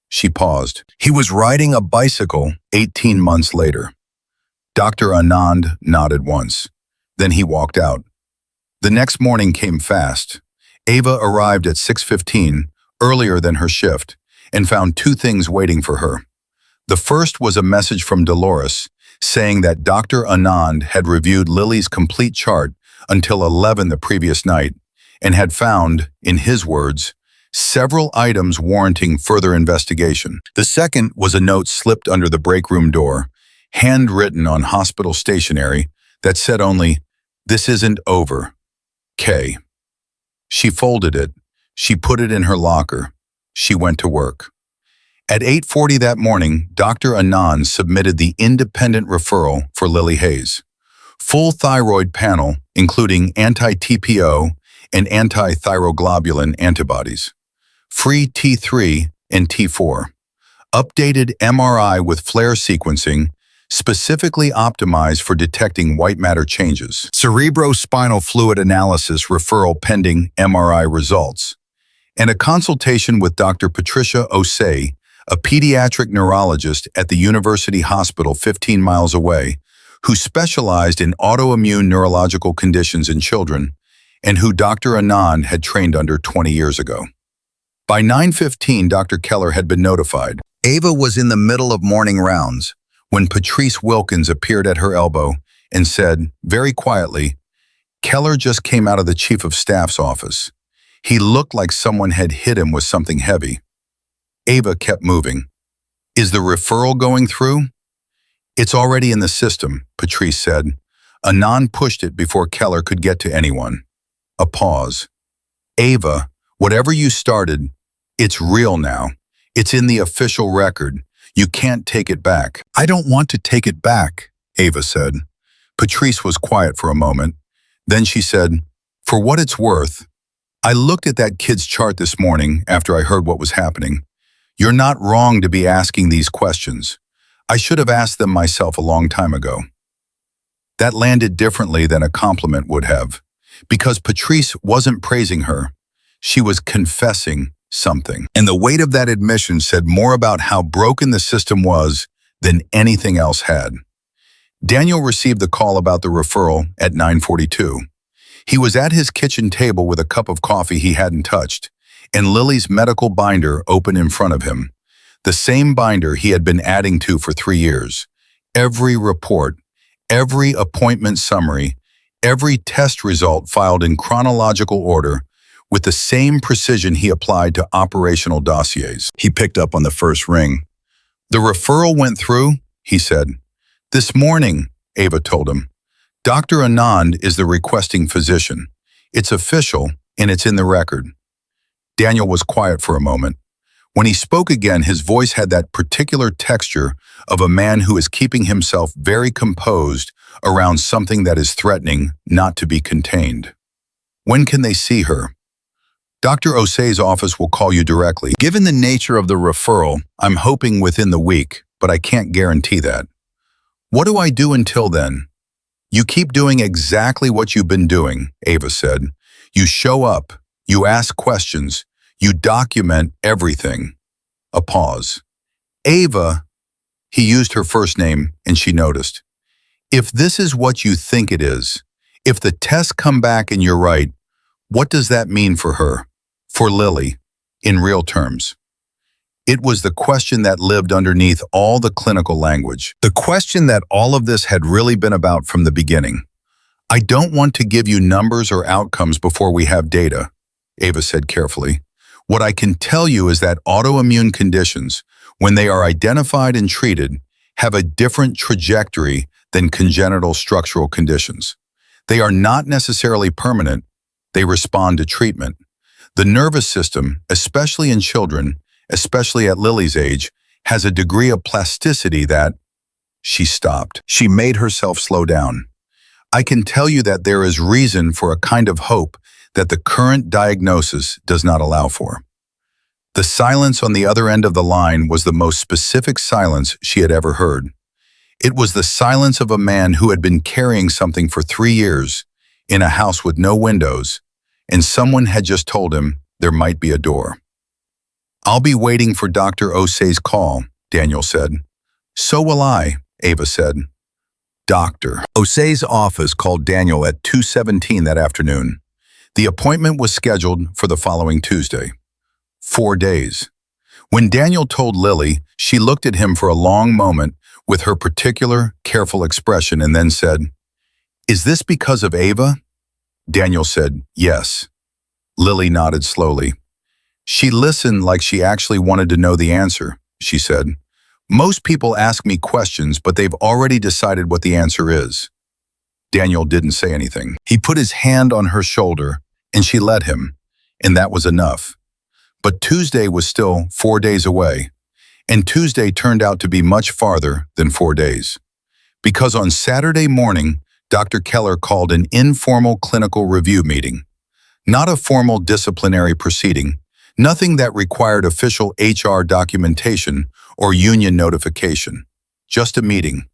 She paused. He was riding a bicycle 18 months later. Dr. Anand nodded once. Then he walked out. The next morning came fast. Ava arrived at 6:15, earlier than her shift, and found 2 things waiting for her. The first was a message from Dolores saying that Dr. Anand had reviewed Lily's complete chart until 11 the previous night and had found, in his words, several items warranting further investigation. The second was a note slipped under the break room door, handwritten on hospital stationery, that said only, "This isn't over. K." She folded it. She put it in her locker. She went to work. At 8:40 that morning, Dr. Anand submitted the independent referral for Lily Hayes. Full thyroid panel, including anti-TPO and anti-thyroglobulin antibodies. Free T3 and T4. Updated MRI with flare sequencing, specifically optimized for detecting white matter changes. Cerebrospinal fluid analysis referral pending MRI results. And a consultation with Dr. Patricia Osei, a pediatric neurologist at the University Hospital 15 miles away, who specialized in autoimmune neurological conditions in children, and who Dr. Anand had trained under 20 years ago. By 9:15, Dr. Keller had been notified. Ava was in the middle of morning rounds when Patrice Wilkins appeared at her elbow and said, very quietly, "Keller just came out of the Chief of Staff's office. He looked like someone had hit him with something heavy." Ava kept moving. "Is the referral going through?" "It's already in the system," Patrice said. Anand pushed it before Keller could get to anyone. A pause. "Ava, whatever you started, it's real now. It's in the official record. You can't take it back." "I don't want to take it back," Ava said. Patrice was quiet for a moment. Then she said, "For what it's worth, I looked at that kid's chart this morning after I heard what was happening. You're not wrong to be asking these questions. I should have asked them myself a long time ago. That landed differently than a compliment would have, because Patrice wasn't praising her. She was confessing something. And the weight of that admission said more about how broken the system was than anything else had. Daniel received the call about the referral at 9:42. He was at his kitchen table with a cup of coffee he hadn't touched, and Lily's medical binder open in front of him. The same binder he had been adding to for 3 years. Every report, every appointment summary, every test result filed in chronological order with the same precision he applied to operational dossiers. He picked up on the first ring. The referral went through, he said. This morning, Ava told him. Dr. Anand is the requesting physician. It's official, and it's in the record. Daniel was quiet for a moment. When he spoke again, his voice had that particular texture of a man who is keeping himself very composed around something that is threatening not to be contained. When can they see her? Dr. Osei's office will call you directly. Given the nature of the referral, I'm hoping within the week, but I can't guarantee that. What do I do until then? You keep doing exactly what you've been doing, Ava said. You show up, you ask questions, you document everything. A pause. Ava, he used her first name and she noticed. If this is what you think it is, if the tests come back and you're right, what does that mean for her, for Lily, in real terms? It was the question that lived underneath all the clinical language, the question that all of this had really been about from the beginning. I don't want to give you numbers or outcomes before we have data, Ava said carefully. What I can tell you is that autoimmune conditions, when they are identified and treated, have a different trajectory than congenital structural conditions. They are not necessarily permanent. They respond to treatment. The nervous system, especially in children, especially at Lily's age, has a degree of plasticity that... She stopped. She made herself slow down. I can tell you that there is reason for a kind of hope that the current diagnosis does not allow for. The silence on the other end of the line was the most specific silence she had ever heard. It was the silence of a man who had been carrying something for 3 years in a house with no windows, and someone had just told him there might be a door. I'll be waiting for Dr. Osei's call, Daniel said. So will I, Ava said. Dr. Osei's office called Daniel at 2:17 that afternoon. The appointment was scheduled for the following Tuesday. 4 days. When Daniel told Lily, she looked at him for a long moment with her particular, careful expression and then said, Is this because of Ava? Daniel said, Yes. Lily nodded slowly. She listened like she actually wanted to know the answer, she said. Most people ask me questions, but they've already decided what the answer is. Daniel didn't say anything. He put his hand on her shoulder, and she let him, and that was enough. But Tuesday was still 4 days away, and Tuesday turned out to be much farther than 4 days. Because on Saturday morning, Dr. Keller called an informal clinical review meeting. Not a formal disciplinary proceeding, nothing that required official HR documentation or union notification. Just a meeting.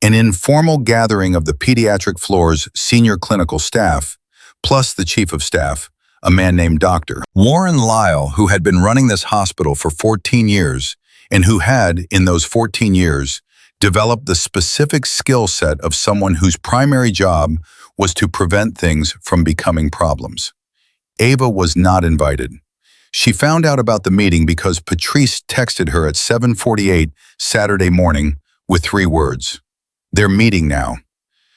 An informal gathering of the pediatric floor's senior clinical staff, plus the chief of staff, a man named Dr. Warren Lyle, who had been running this hospital for 14 years, and who had, in those 14 years, developed the specific skill set of someone whose primary job was to prevent things from becoming problems. Ava was not invited. She found out about the meeting because Patrice texted her at 7:48 Saturday morning with 3 words. They're meeting now.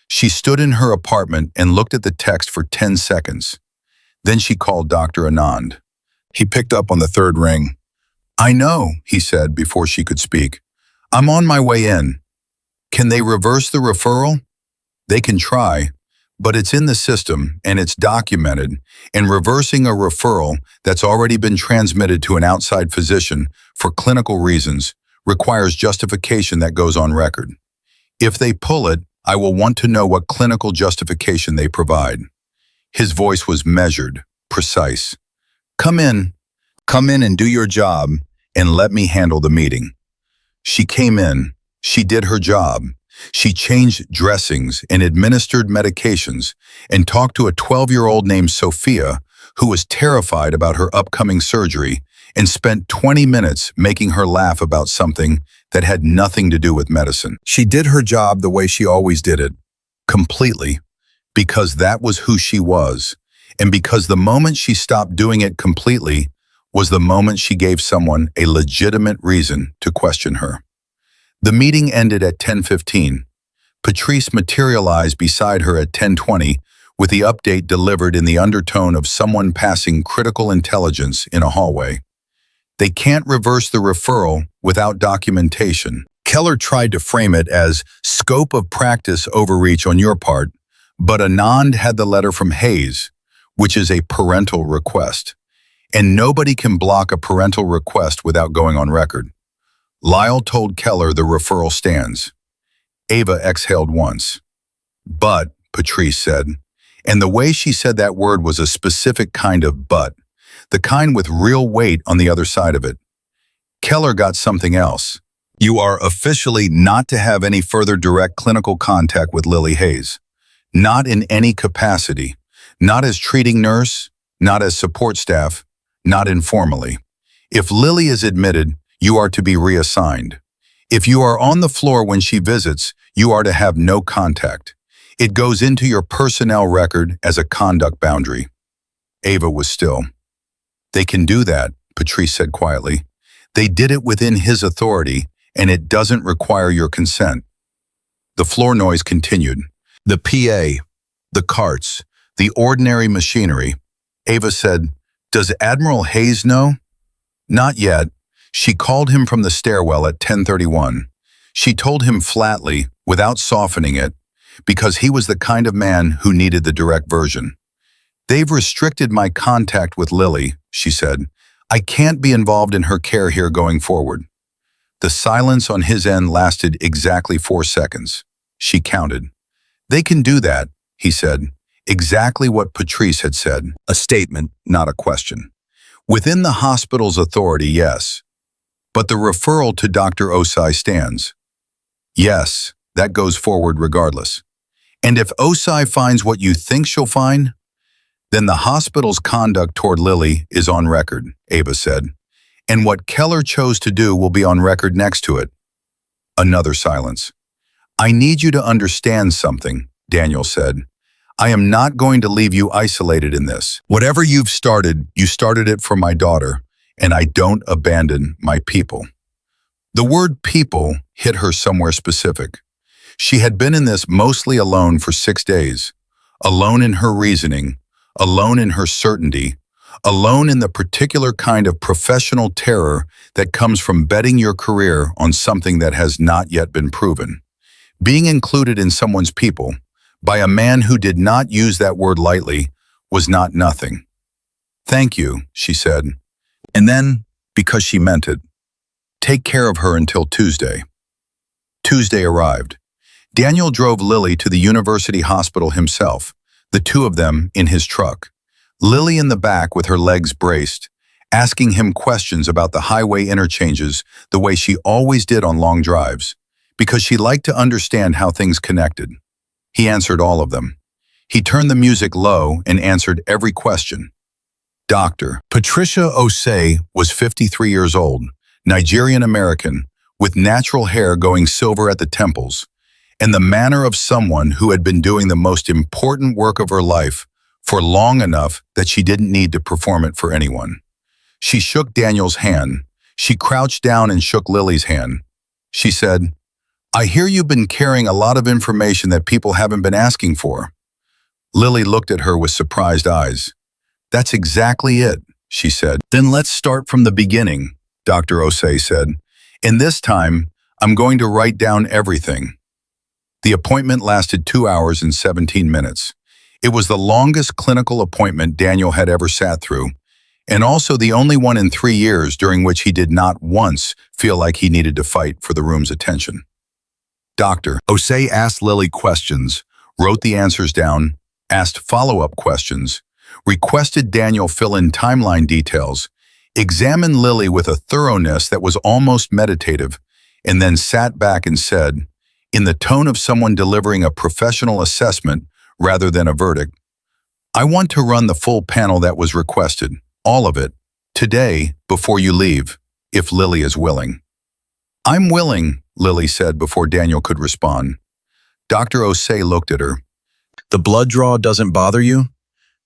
She stood in her apartment and looked at the text for 10 seconds. Then she called Dr. Anand. He picked up on the 3rd ring. I know, he said before she could speak. I'm on my way in. Can they reverse the referral? They can try, but it's in the system and it's documented, and reversing a referral that's already been transmitted to an outside physician for clinical reasons requires justification that goes on record. If they pull it, I will want to know what clinical justification they provide. His voice was measured, precise. Come in. Come in and do your job, and let me handle the meeting. She came in. She did her job. She changed dressings and administered medications and talked to a 12-year-old named Sophia who was terrified about her upcoming surgery and spent 20 minutes making her laugh about something that had nothing to do with medicine. She did her job the way she always did it, completely, because that was who she was, and because the moment she stopped doing it completely was the moment she gave someone a legitimate reason to question her. The meeting ended at 10:15. Patrice materialized beside her at 10:20 with the update delivered in the undertone of someone passing critical intelligence in a hallway. They can't reverse the referral without documentation. Keller tried to frame it as scope of practice overreach on your part, but Anand had the letter from Hayes, which is a parental request. And nobody can block a parental request without going on record. Lyle told Keller the referral stands. Ava exhaled once. But, Patrice said, and the way she said that word was a specific kind of but, the kind with real weight on the other side of it. Keller got something else. You are officially not to have any further direct clinical contact with Lily Hayes. Not in any capacity. Not as treating nurse, not as support staff, not informally. If Lily is admitted, you are to be reassigned. If you are on the floor when she visits, you are to have no contact. It goes into your personnel record as a conduct boundary. Ava was still. They can do that, Patrice said quietly. They did it within his authority, and it doesn't require your consent. The floor noise continued. The PA, the carts, the ordinary machinery. Ava said, Does Admiral Hayes know? Not yet. She called him from the stairwell at 10:31. She told him flatly, without softening it, because he was the kind of man who needed the direct version. They've restricted my contact with Lily, she said. I can't be involved in her care here going forward. The silence on his end lasted exactly 4 seconds. She counted. They can do that, he said. Exactly what Patrice had said. A statement, not a question. Within the hospital's authority, yes. But the referral to Dr. Osai stands. Yes, that goes forward regardless. And if Osai finds what you think she'll find, then the hospital's conduct toward Lily is on record, Ava said. And what Keller chose to do will be on record next to it. Another silence. I need you to understand something, Daniel said. I am not going to leave you isolated in this. Whatever you've started, you started it for my daughter, and I don't abandon my people. The word people hit her somewhere specific. She had been in this mostly alone for 6 days, alone in her reasoning, alone in her certainty, alone in the particular kind of professional terror that comes from betting your career on something that has not yet been proven. Being included in someone's people, by a man who did not use that word lightly, was not nothing. Thank you, she said. And then, because she meant it, take care of her until Tuesday. Tuesday arrived. Daniel drove Lily to the university hospital himself, the two of them in his truck. Lily in the back with her legs braced, asking him questions about the highway interchanges the way she always did on long drives, because she liked to understand how things connected. He answered all of them. He turned the music low and answered every question. Doctor. Patricia Osei was 53 years old, Nigerian-American, with natural hair going silver at the temples, and the manner of someone who had been doing the most important work of her life for long enough that she didn't need to perform it for anyone. She shook Daniel's hand. She crouched down and shook Lily's hand. She said, I hear you've been carrying a lot of information that people haven't been asking for. Lily looked at her with surprised eyes. That's exactly it, she said. Then let's start from the beginning, Dr. Osei said. And this time, I'm going to write down everything. The appointment lasted 2 hours and 17 minutes. It was the longest clinical appointment Daniel had ever sat through, and also the only one in 3 years during which he did not once feel like he needed to fight for the room's attention. Dr. Osei asked Lily questions, wrote the answers down, asked follow-up questions, requested Daniel fill in timeline details, examined Lily with a thoroughness that was almost meditative, and then sat back and said, in the tone of someone delivering a professional assessment rather than a verdict, I want to run the full panel that was requested, all of it, today before you leave, if Lily is willing. I'm willing, Lily said before Daniel could respond. Dr. Osei looked at her. The blood draw doesn't bother you?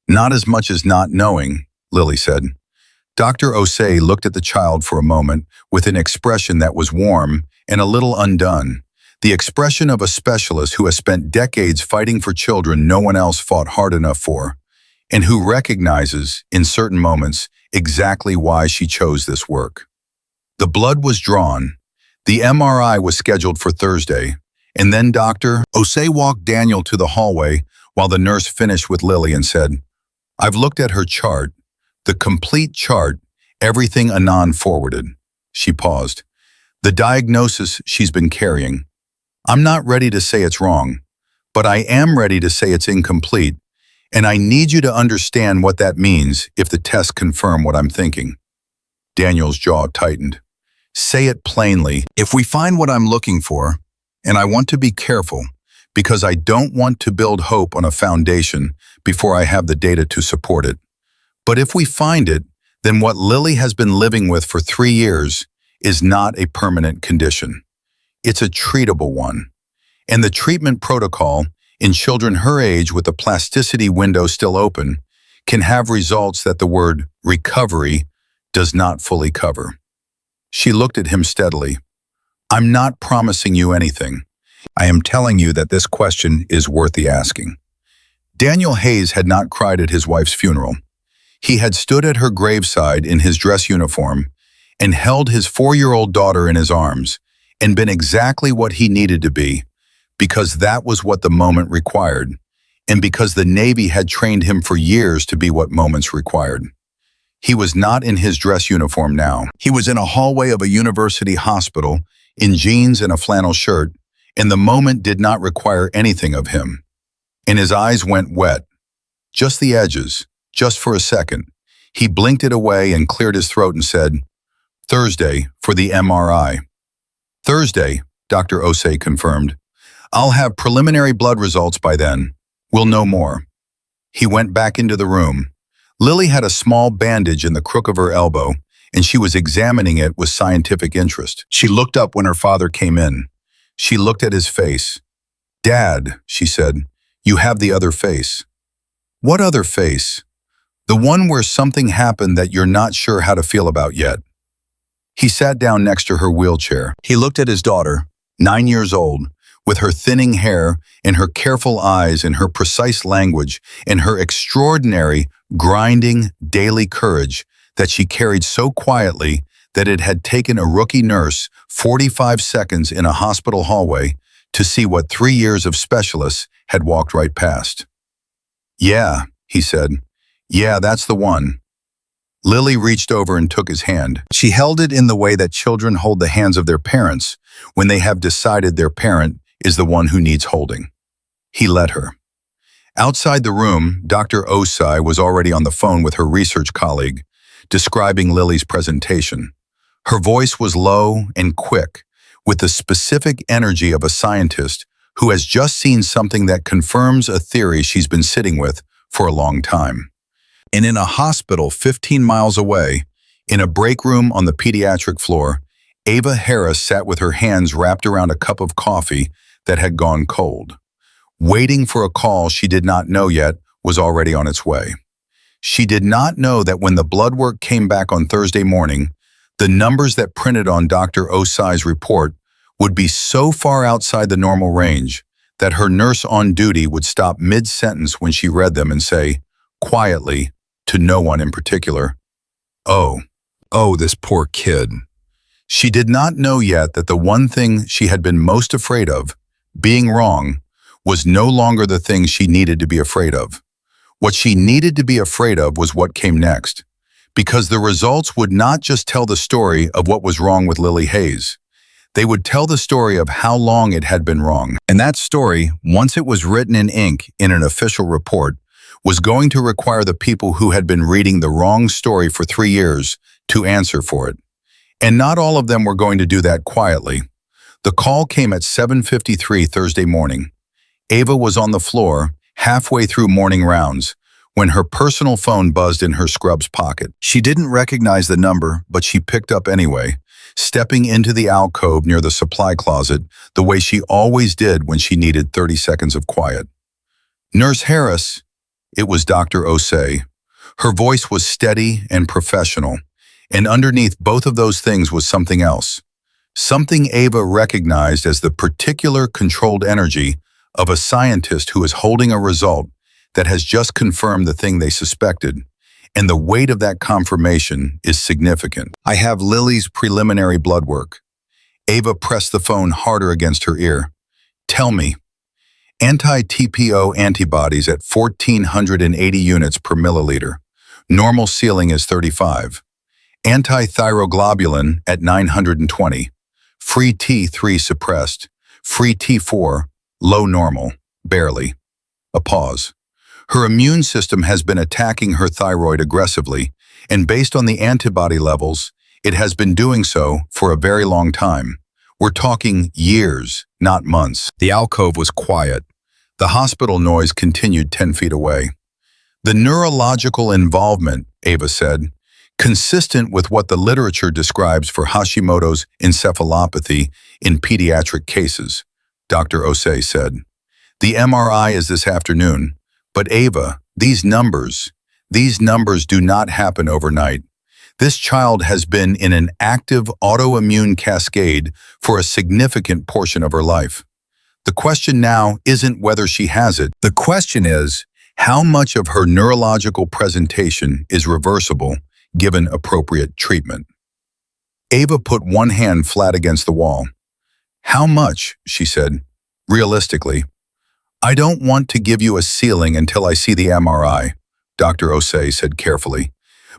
Not as much as not knowing, Lily said. Dr. Osei looked at the child for a moment with an expression that was warm and a little undone, the expression of a specialist who has spent decades fighting for children no one else fought hard enough for, and who recognizes, in certain moments, exactly why she chose this work. The blood was drawn. The MRI was scheduled for Thursday, and then Dr. Osei walked Daniel to the hallway while the nurse finished with Lily and said, I've looked at her chart, the complete chart, everything Anand forwarded. She paused. The diagnosis she's been carrying. I'm not ready to say it's wrong, but I am ready to say it's incomplete, and I need you to understand what that means if the tests confirm what I'm thinking. Daniel's jaw tightened. Say it plainly. If we find what I'm looking for, and I want to be careful, because I don't want to build hope on a foundation before I have the data to support it. But if we find it, then what Lily has been living with for 3 years is not a permanent condition. It's a treatable one. And the treatment protocol, in children her age with the plasticity window still open, can have results that the word recovery does not fully cover. She looked at him steadily. I'm not promising you anything. I am telling you that this question is worth the asking. Daniel Hayes had not cried at his wife's funeral. He had stood at her graveside in his dress uniform and held his 4-year-old daughter in his arms and been exactly what he needed to be, because that was what the moment required, and because the Navy had trained him for years to be what moments required. He was not in his dress uniform now. He was in a hallway of a university hospital, in jeans and a flannel shirt, and the moment did not require anything of him. And his eyes went wet. Just the edges, just for a second. He blinked it away and cleared his throat and said, Thursday for the MRI. Thursday, Dr. Osei confirmed. I'll have preliminary blood results by then. We'll know more. He went back into the room. Lily had a small bandage in the crook of her elbow, and she was examining it with scientific interest. She looked up when her father came in. She looked at his face. Dad, she said, you have the other face. What other face? The one where something happened that you're not sure how to feel about yet. He sat down next to her wheelchair. He looked at his daughter, 9 years old, with her thinning hair and her careful eyes and her precise language and her extraordinary, grinding, daily courage that she carried so quietly that it had taken a rookie nurse 45 seconds in a hospital hallway to see what 3 years of specialists had walked right past. Yeah, he said. Yeah, that's the one. Lily reached over and took his hand. She held it in the way that children hold the hands of their parents when they have decided their parent is the one who needs holding. He let her. Outside the room, Dr. Osei was already on the phone with her research colleague, describing Lily's presentation. Her voice was low and quick, with the specific energy of a scientist who has just seen something that confirms a theory she's been sitting with for a long time. And in a hospital 15 miles away, in a break room on the pediatric floor, Ava Harris sat with her hands wrapped around a cup of coffee that had gone cold, waiting for a call she did not know yet was already on its way. She did not know that when the blood work came back on Thursday morning, the numbers that printed on Dr. Osei's report would be so far outside the normal range that her nurse on duty would stop mid-sentence when she read them and say, quietly, to no one in particular, oh, this poor kid. She did not know yet that the one thing she had been most afraid of, being wrong, was no longer the thing she needed to be afraid of. What she needed to be afraid of was what came next, because the results would not just tell the story of what was wrong with Lily Hayes. They would tell the story of how long it had been wrong. And that story, once it was written in ink in an official report, was going to require the people who had been reading the wrong story for 3 years to answer for it. And not all of them were going to do that quietly. The call came at 7:53 Thursday morning. Ava was on the floor, halfway through morning rounds, when her personal phone buzzed in her scrubs pocket. She didn't recognize the number, but she picked up anyway, stepping into the alcove near the supply closet the way she always did when she needed 30 seconds of quiet. "Nurse Harris," it was Dr. Osei. Her voice was steady and professional, and underneath both of those things was something else. Something Ava recognized as the particular controlled energy of a scientist who is holding a result that has just confirmed the thing they suspected, and the weight of that confirmation is significant. "I have Lily's preliminary blood work." Ava pressed the phone harder against her ear. "Tell me." "Anti-TPO antibodies at 1,480 units per milliliter. Normal ceiling is 35. Anti-thyroglobulin at 920. Free T3 suppressed. Free T4, low normal, barely." A pause. "Her immune system has been attacking her thyroid aggressively, and based on the antibody levels, it has been doing so for a very long time. We're talking years, not months." The alcove was quiet. The hospital noise continued 10 feet away. "The neurological involvement," Ava said, "consistent with what the literature describes for Hashimoto's encephalopathy in pediatric cases," Dr. Osei said. "The MRI is this afternoon. But Ava, these numbers do not happen overnight. This child has been in an active autoimmune cascade for a significant portion of her life. The question now isn't whether she has it. The question is, how much of her neurological presentation is reversible given appropriate treatment?" Ava put one hand flat against the wall. "How much?" she said. "Realistically, I don't want to give you a ceiling until I see the MRI," Dr. Osei said carefully.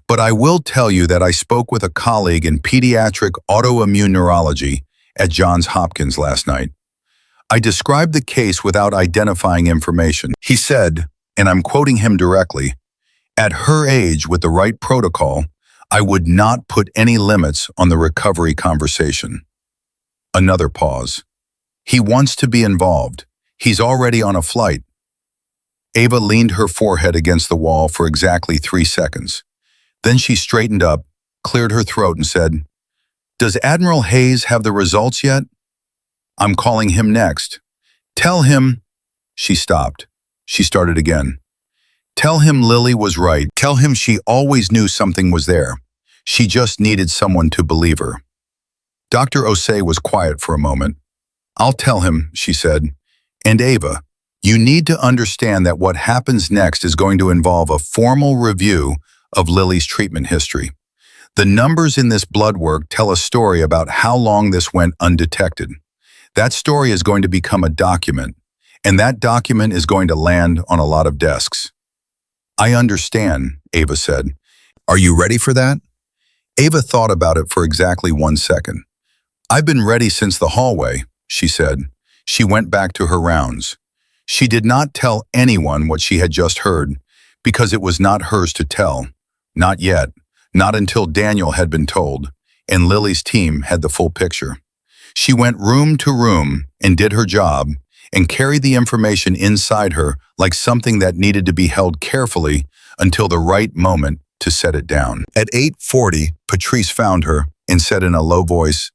"But I will tell you that I spoke with a colleague in pediatric autoimmune neurology at Johns Hopkins last night. I described the case without identifying information. He said, and I'm quoting him directly, 'At her age, with the right protocol, I would not put any limits on the recovery conversation.'" Another pause. "He wants to be involved. He's already on a flight." Ava leaned her forehead against the wall for exactly 3 seconds. Then she straightened up, cleared her throat and said, "Does Admiral Hayes have the results yet? I'm calling him next. Tell him—" She stopped. She started again. "Tell him Lily was right. Tell him she always knew something was there. She just needed someone to believe her." Dr. Osei was quiet for a moment. "I'll tell him," she said. "And Ava, you need to understand that what happens next is going to involve a formal review of Lily's treatment history. The numbers in this blood work tell a story about how long this went undetected. That story is going to become a document, and that document is going to land on a lot of desks." "I understand," Ava said. "Are you ready for that?" Ava thought about it for exactly 1 second. "I've been ready since the hallway," she said. She went back to her rounds. She did not tell anyone what she had just heard, because it was not hers to tell. Not yet, not until Daniel had been told, and Lily's team had the full picture. She went room to room and did her job, and carried the information inside her like something that needed to be held carefully until the right moment to set it down. At 8:40, Patrice found her and said in a low voice,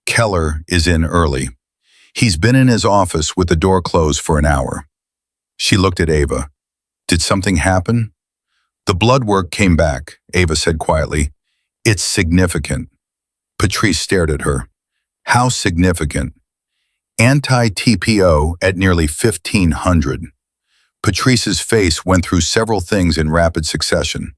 "Keller is in early. He's been in his office with the door closed for an hour." She looked at Ava. "Did something happen?" "The blood work came back," Ava said quietly. "It's significant." Patrice stared at her. "How significant?" "Anti-TPO at nearly 1,500. Patrice's face went through several things in rapid succession.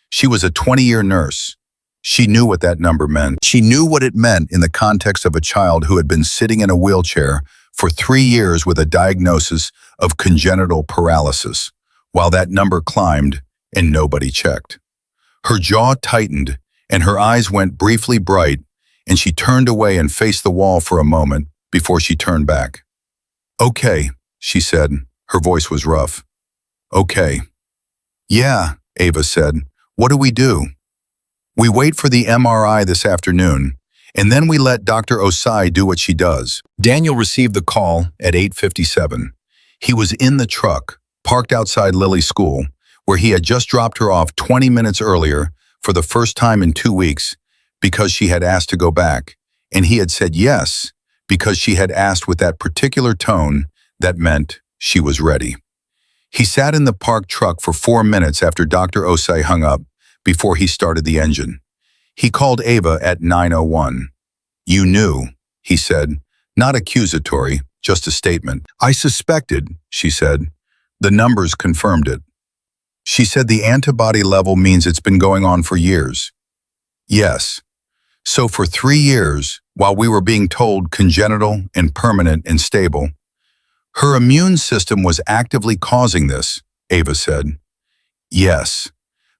She was a 20-year nurse. She knew what that number meant. She knew what it meant in the context of a child who had been sitting in a wheelchair for 3 years with a diagnosis of congenital paralysis, while that number climbed and nobody checked. Her jaw tightened and her eyes went briefly bright, and she turned away and faced the wall for a moment before she turned back. "Okay," she said. Her voice was rough. "Okay. Yeah, Ava said. What do we do? We wait for the MRI this afternoon, and then we let Dr. Osai do what she does. Daniel received the call at 8:57. He was in the truck, parked outside Lily's school, where he had just dropped her off 20 minutes earlier for the first time in 2 weeks because she had asked to go back, and he had said yes because she had asked with that particular tone that meant she was ready. He sat in the parked truck for 4 minutes after Dr. Osai hung up before he started the engine. He called Ava at 9:01. You knew, he said, not accusatory, just a statement. I suspected, she said. The numbers confirmed it. She said the antibody level means it's been going on for years. Yes. So for 3 years, while we were being told congenital and permanent and stable, her immune system was actively causing this, Ava said. Yes.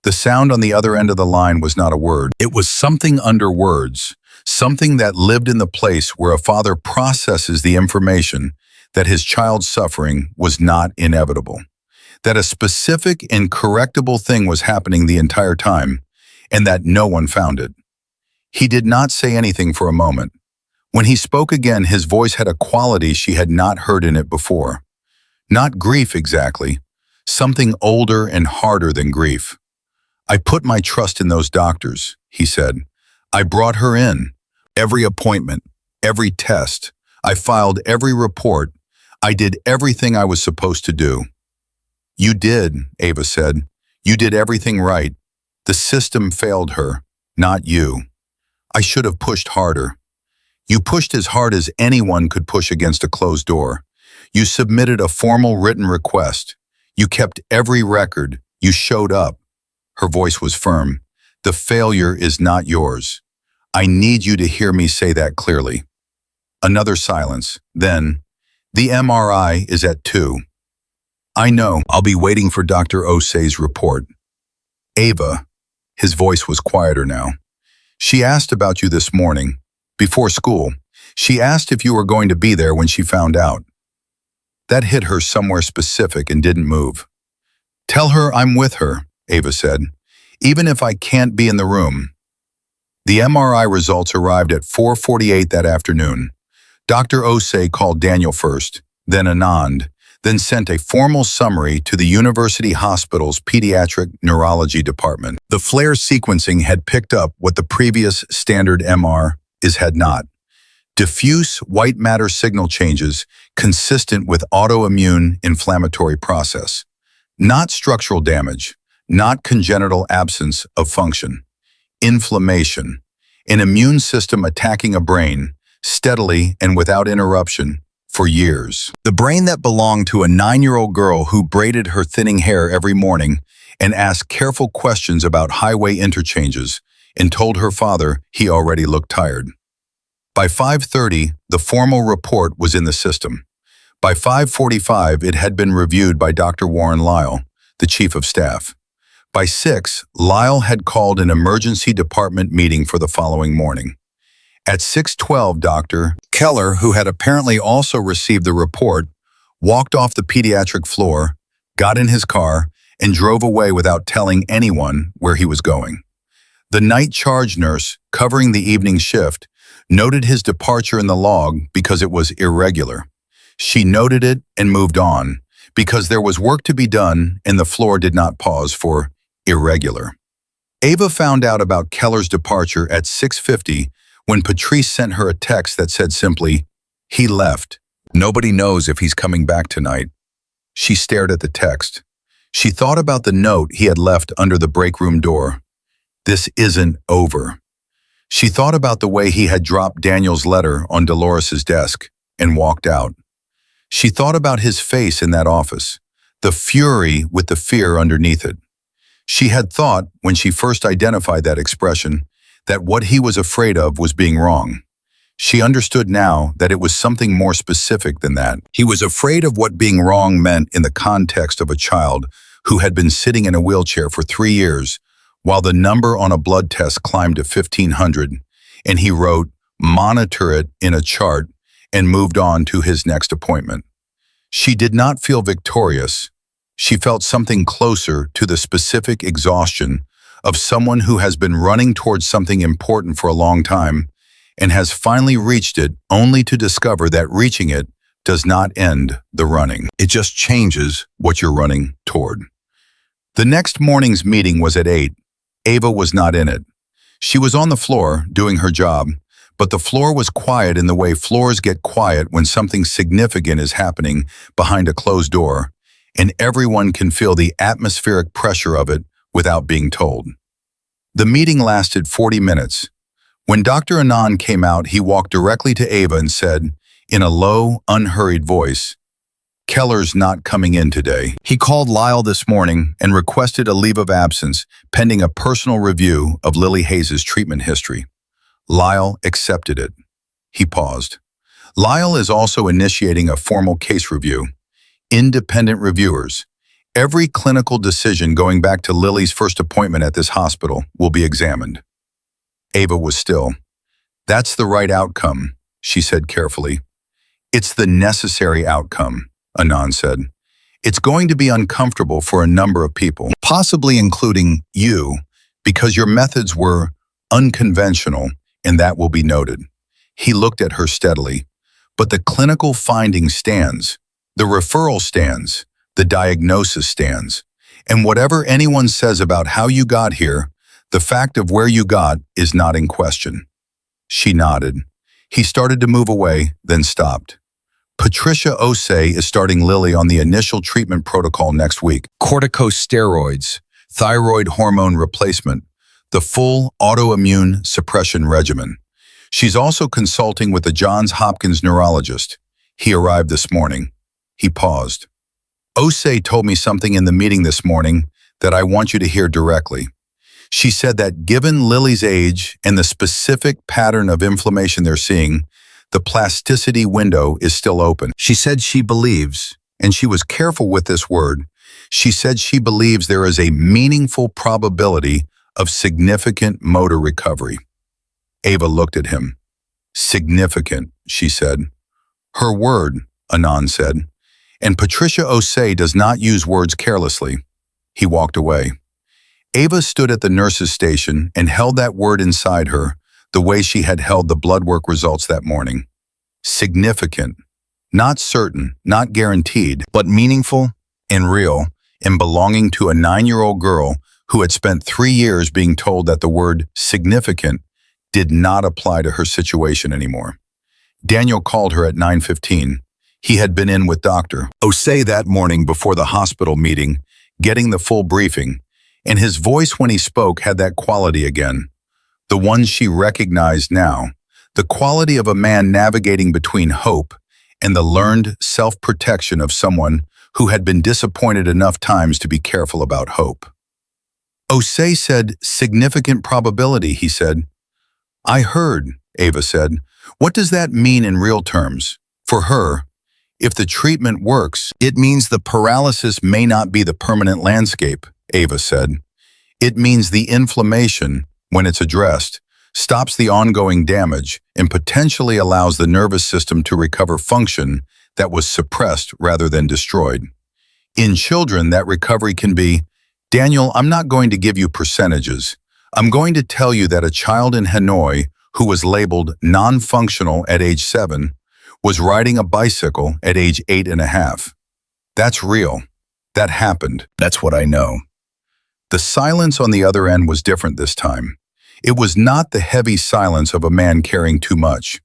The sound on the other end of the line was not a word. It was something under words, something that lived in the place where a father processes the information that his child's suffering was not inevitable, that a specific and correctable thing was happening the entire time, and that no one found it. He did not say anything for a moment. When he spoke again, his voice had a quality she had not heard in it before. Not grief exactly, something older and harder than grief. I put my trust in those doctors, he said. I brought her in. Every appointment, every test. I filed every report. I did everything I was supposed to do. You did, Ava said. You did everything right. The system failed her, not you. I should have pushed harder. You pushed as hard as anyone could push against a closed door. You submitted a formal written request. You kept every record. You showed up. Her voice was firm. The failure is not yours. I need you to hear me say that clearly. Another silence. Then, the MRI is at 2. I know. I'll be waiting for Dr. Osei's report. Ava, his voice was quieter now. She asked about you this morning, before school. She asked if you were going to be there when she found out. That hit her somewhere specific and didn't move. Tell her I'm with her, Ava said, even if I can't be in the room. The MRI results arrived at 4:48 that afternoon. Dr. Osei called Daniel first, then Anand, then sent a formal summary to the University Hospital's Pediatric Neurology Department. The flare sequencing had picked up what the previous standard MR had not. Diffuse white matter signal changes consistent with autoimmune inflammatory process. Not structural damage, not congenital absence of function. Inflammation, an immune system attacking a brain, steadily and without interruption, for years. The brain that belonged to a 9-year-old girl who braided her thinning hair every morning and asked careful questions about highway interchanges and told her father he already looked tired. By 5:30, the formal report was in the system. By 5:45, it had been reviewed by Dr. Warren Lyle, the chief of staff. By 6, Lyle had called an emergency department meeting for the following morning. At 6:12, Dr. Keller, who had apparently also received the report, walked off the pediatric floor, got in his car, and drove away without telling anyone where he was going. The night charge nurse, covering the evening shift, noted his departure in the log because it was irregular. She noted it and moved on because there was work to be done and the floor did not pause for irregular. Ava found out about Keller's departure at 6:50 when Patrice sent her a text that said simply, "He left. Nobody knows if he's coming back tonight." She stared at the text. She thought about the note he had left under the break room door. This isn't over. She thought about the way he had dropped Daniel's letter on Dolores's desk and walked out. She thought about his face in that office, the fury with the fear underneath it. She had thought, when she first identified that expression, that what he was afraid of was being wrong. She understood now that it was something more specific than that. He was afraid of what being wrong meant in the context of a child who had been sitting in a wheelchair for 3 years, while the number on a blood test climbed to 1,500, and he wrote, "Monitor it" in a chart and moved on to his next appointment. She did not feel victorious, She felt something closer to the specific exhaustion of someone who has been running towards something important for a long time and has finally reached it only to discover that reaching it does not end the running. It just changes what you're running toward. The next morning's meeting was at 8. Ava was not in it. She was on the floor doing her job, but the floor was quiet in the way floors get quiet when something significant is happening behind a closed door, and everyone can feel the atmospheric pressure of it without being told. The meeting lasted 40 minutes. When Dr. Anand came out, he walked directly to Ava and said, in a low, unhurried voice, "Keller's not coming in today." He called Lyle this morning and requested a leave of absence pending a personal review of Lily Hayes' treatment history. Lyle accepted it. He paused. Lyle is also initiating a formal case review. Independent reviewers. Every clinical decision going back to Lily's first appointment at this hospital will be examined. Ava was still. "That's the right outcome," she said carefully. "It's the necessary outcome," Anand said. "It's going to be uncomfortable for a number of people, possibly including you, because your methods were unconventional, and that will be noted." He looked at her steadily. "But the clinical finding stands. The referral stands. The diagnosis stands. And whatever anyone says about how you got here, the fact of where you got is not in question." She nodded. He started to move away, then stopped. "Patricia Osei is starting Lily on the initial treatment protocol next week. Corticosteroids, thyroid hormone replacement, the full autoimmune suppression regimen. She's also consulting with the Johns Hopkins neurologist. He arrived this morning." He paused. "Osei told me something in the meeting this morning that I want you to hear directly. She said that given Lily's age and the specific pattern of inflammation they're seeing, the plasticity window is still open. She said she believes, and she was careful with this word, she said she believes there is a meaningful probability of significant motor recovery." Ava looked at him. "Significant," she said. "Her word," Anand said. "And Patricia Osei does not use words carelessly." He walked away. Ava stood at the nurse's station and held that word inside her the way she had held the blood work results that morning. Significant. Not certain, not guaranteed, but meaningful and real, and belonging to a 9-year-old girl who had spent 3 years being told that the word significant did not apply to her situation anymore. Daniel called her at 9:15. He had been in with Dr. Osei that morning before the hospital meeting, getting the full briefing, and his voice when he spoke had that quality again, the one she recognized now, the quality of a man navigating between hope and the learned self-protection of someone who had been disappointed enough times to be careful about hope. "Osei said significant probability," he said. "I heard," Ava said. "What does that mean in real terms? For her, if the treatment works, it means the paralysis may not be the permanent landscape," Ava said. "It means the inflammation, when it's addressed, stops the ongoing damage and potentially allows the nervous system to recover function that was suppressed rather than destroyed. In children, that recovery can be, Daniel, I'm not going to give you percentages. I'm going to tell you that a child in Hanoi who was labeled non-functional at age 7 was riding a bicycle at age 8.5. That's real. That happened. That's what I know." The silence on the other end was different this time. It was not the heavy silence of a man carrying too much.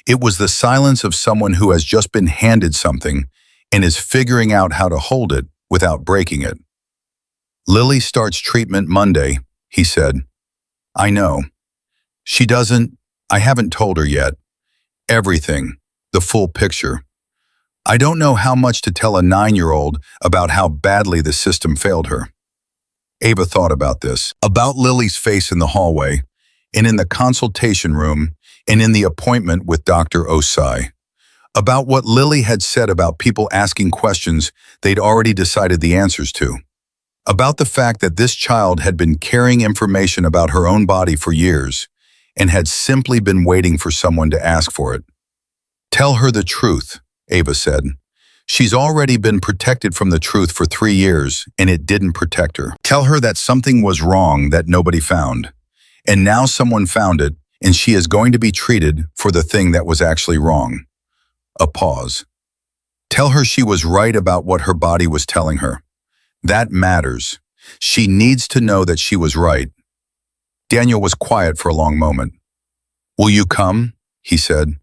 It was the silence of someone who has just been handed something and is figuring out how to hold it without breaking it. "Lily starts treatment Monday," he said. "I know. She doesn't, I haven't told her yet. Everything, the full picture. I don't know how much to tell a 9-year-old about how badly the system failed her." Ava thought about this, about Lily's face in the hallway, and in the consultation room, and in the appointment with Dr. Osei, about what Lily had said about people asking questions they'd already decided the answers to, about the fact that this child had been carrying information about her own body for years and had simply been waiting for someone to ask for it. "Tell her the truth," Ava said. She's already been protected from the truth for 3 years, and it didn't protect her. Tell her that something was wrong that nobody found. And now someone found it, and she is going to be treated for the thing that was actually wrong. A pause. Tell her she was right about what her body was telling her. That matters. She needs to know that she was right. Daniel was quiet for a long moment. "Will you come?" he said.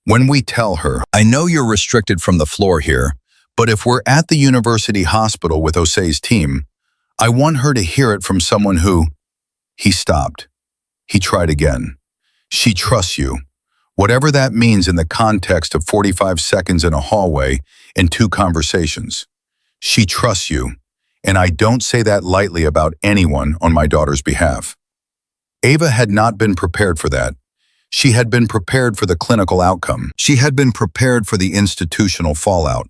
"When we tell her, I know you're restricted from the floor here, but if we're at the university hospital with Osei's team, I want her to hear it from someone who—" He stopped. He tried again. "She trusts you. Whatever that means in the context of 45 seconds in a hallway and 2 conversations. She trusts you, and I don't say that lightly about anyone on my daughter's behalf." Ava had not been prepared for that. She had been prepared for the clinical outcome. She had been prepared for the institutional fallout.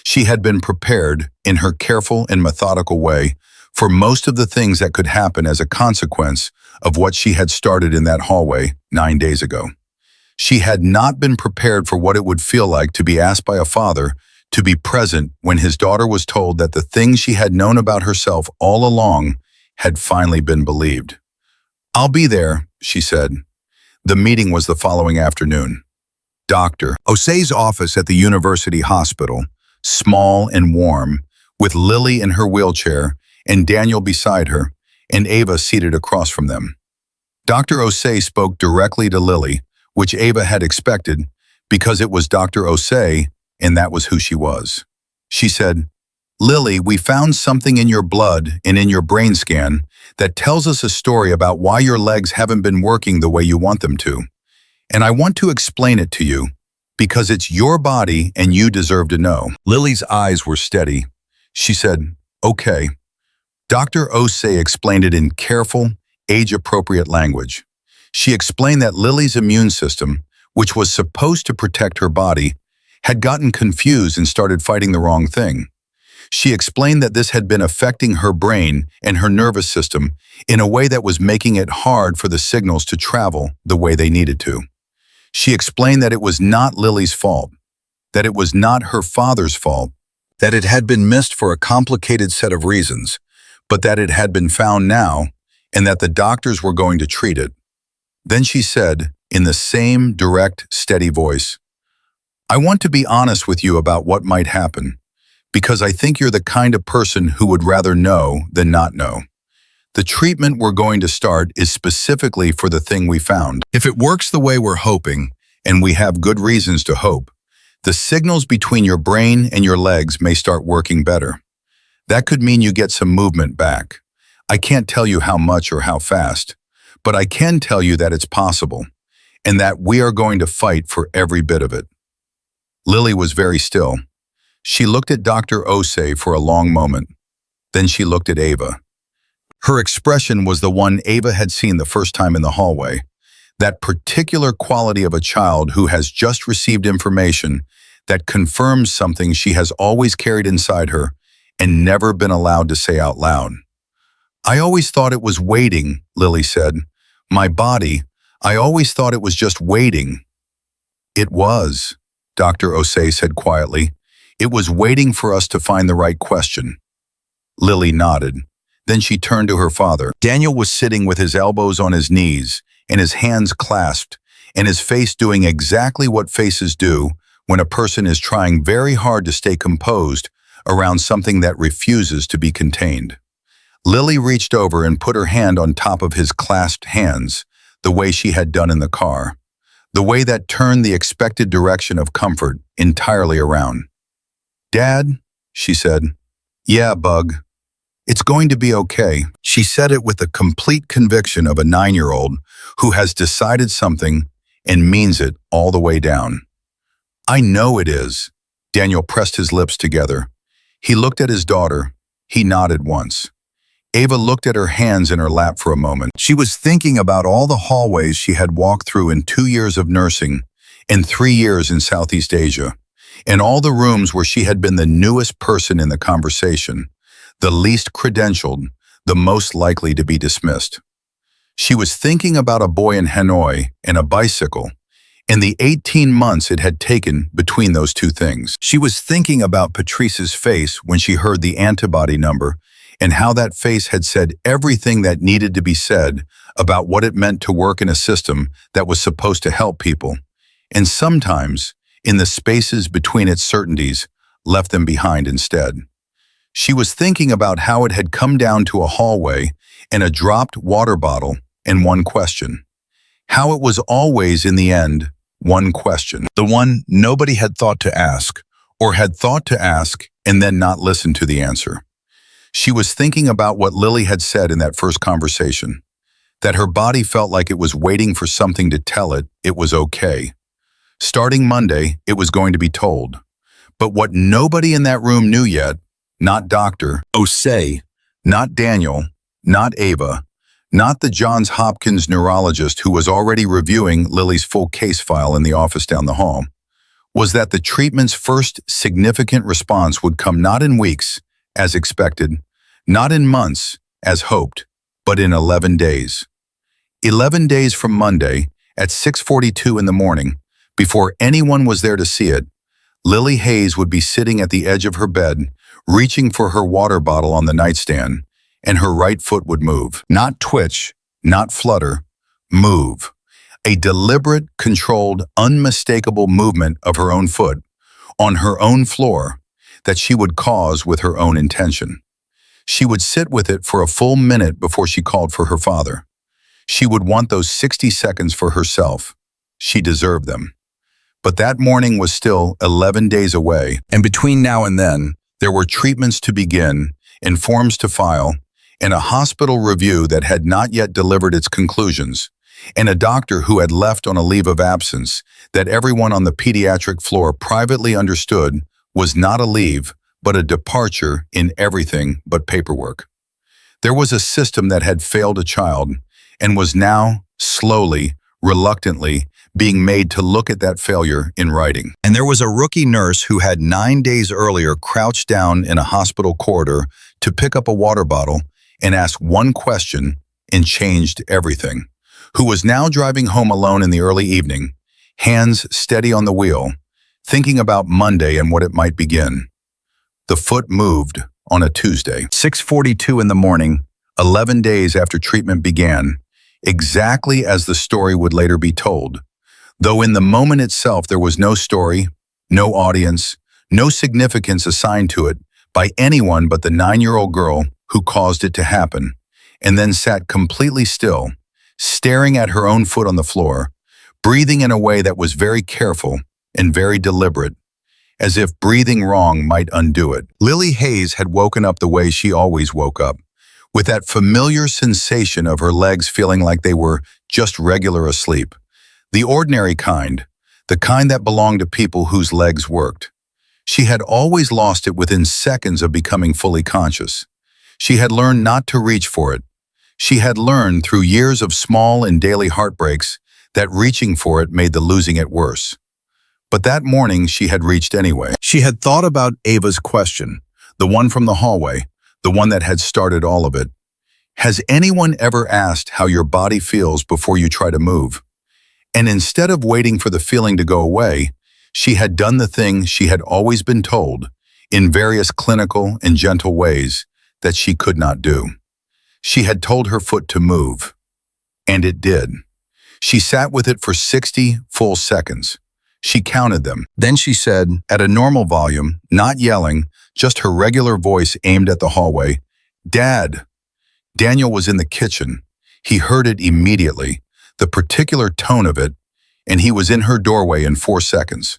She had been prepared, in her careful and methodical way, for most of the things that could happen as a consequence of what she had started in that hallway 9 days ago. She had not been prepared for what it would feel like to be asked by a father to be present when his daughter was told that the things she had known about herself all along had finally been believed. "I'll be there," she said. The meeting was the following afternoon. Dr. Osei's office at the university hospital, small and warm, with Lily in her wheelchair and Daniel beside her, and Ava seated across from them. Dr. Osei spoke directly to Lily, which Ava had expected, because it was Dr. Osei, and that was who she was. She said, "Lily, we found something in your blood and in your brain scan that tells us a story about why your legs haven't been working the way you want them to. And I want to explain it to you, because it's your body and you deserve to know." Lily's eyes were steady. She said, "Okay." Dr. Osei explained it in careful, age-appropriate language. She explained that Lily's immune system, which was supposed to protect her body, had gotten confused and started fighting the wrong thing. She explained that this had been affecting her brain and her nervous system in a way that was making it hard for the signals to travel the way they needed to. She explained that it was not Lily's fault, that it was not her father's fault, that it had been missed for a complicated set of reasons, but that it had been found now and that the doctors were going to treat it. Then she said, in the same direct, steady voice, "I want to be honest with you about what might happen, because I think you're the kind of person who would rather know than not know. The treatment we're going to start is specifically for the thing we found. If it works the way we're hoping, and we have good reasons to hope, the signals between your brain and your legs may start working better. That could mean you get some movement back. I can't tell you how much or how fast, but I can tell you that it's possible, and that we are going to fight for every bit of it." Lily was very still. She looked at Dr. Osei for a long moment. Then she looked at Ava. Her expression was the one Ava had seen the first time in the hallway, that particular quality of a child who has just received information that confirms something she has always carried inside her and never been allowed to say out loud. "I always thought it was waiting," Lily said. "My body, I always thought it was just waiting." "It was," Dr. Osei said quietly. "It was waiting for us to find the right question." Lily nodded. Then she turned to her father. Daniel was sitting with his elbows on his knees and his hands clasped and his face doing exactly what faces do when a person is trying very hard to stay composed around something that refuses to be contained. Lily reached over and put her hand on top of his clasped hands, the way she had done in the car, the way that turned the expected direction of comfort entirely around. "Dad," she said. "Yeah, Bug. It's going to be okay." She said it with the complete conviction of a 9-year-old who has decided something and means it all the way down. "I know it is." Daniel pressed his lips together. He looked at his daughter. He nodded once. Ava looked at her hands in her lap for a moment. She was thinking about all the hallways she had walked through in 2 years of nursing and 3 years in Southeast Asia, and all the rooms where she had been the newest person in the conversation, the least credentialed, the most likely to be dismissed. She was thinking about a boy in Hanoi and a bicycle, and the 18 months it had taken between those two things. She was thinking about Patrice's face when she heard the antibody number and how that face had said everything that needed to be said about what it meant to work in a system that was supposed to help people, and sometimes, in the spaces between its certainties, left them behind instead. She was thinking about how it had come down to a hallway and a dropped water bottle and one question. How it was always, in the end, one question. The one nobody had thought to ask, or had thought to ask and then not listened to the answer. She was thinking about what Lily had said in that first conversation, that her body felt like it was waiting for something to tell it was okay. Starting Monday, it was going to be told. But what nobody in that room knew yet, not Dr. Osei, not Daniel, not Ava, not the Johns Hopkins neurologist who was already reviewing Lily's full case file in the office down the hall, was that the treatment's first significant response would come not in weeks, as expected, not in months, as hoped, but in 11 days. 11 days from Monday, at 6:42 in the morning, before anyone was there to see it, Lily Hayes would be sitting at the edge of her bed, reaching for her water bottle on the nightstand, and her right foot would move. Not twitch, not flutter, move. A deliberate, controlled, unmistakable movement of her own foot, on her own floor, that she would cause with her own intention. She would sit with it for a full minute before she called for her father. She would want those 60 seconds for herself. She deserved them. But that morning was still 11 days away, and between now and then, there were treatments to begin, and forms to file, and a hospital review that had not yet delivered its conclusions, and a doctor who had left on a leave of absence that everyone on the pediatric floor privately understood was not a leave, but a departure in everything but paperwork. There was a system that had failed a child and was now, slowly, reluctantly, being made to look at that failure in writing. And there was a rookie nurse who had 9 days earlier crouched down in a hospital corridor to pick up a water bottle and ask one question and changed everything, who was now driving home alone in the early evening, hands steady on the wheel, thinking about Monday and what it might begin. The foot moved on a Tuesday. 6:42 in the morning, 11 days after treatment began, exactly as the story would later be told, though in the moment itself there was no story, no audience, no significance assigned to it by anyone but the 9-year-old girl who caused it to happen, and then sat completely still, staring at her own foot on the floor, breathing in a way that was very careful and very deliberate, as if breathing wrong might undo it. Lily Hayes had woken up the way she always woke up, with that familiar sensation of her legs feeling like they were just regular asleep. The ordinary kind, the kind that belonged to people whose legs worked. She had always lost it within seconds of becoming fully conscious. She had learned not to reach for it. She had learned through years of small and daily heartbreaks that reaching for it made the losing it worse. But that morning she had reached anyway. She had thought about Ava's question, the one from the hallway, the one that had started all of it. Has anyone ever asked how your body feels before you try to move? And instead of waiting for the feeling to go away, she had done the thing she had always been told, in various clinical and gentle ways, that she could not do. She had told her foot to move. And it did. She sat with it for 60 full seconds. She counted them. Then she said, at a normal volume, not yelling, just her regular voice aimed at the hallway, "Dad." Daniel was in the kitchen. He heard it immediately, the particular tone of it, and he was in her doorway in 4 seconds.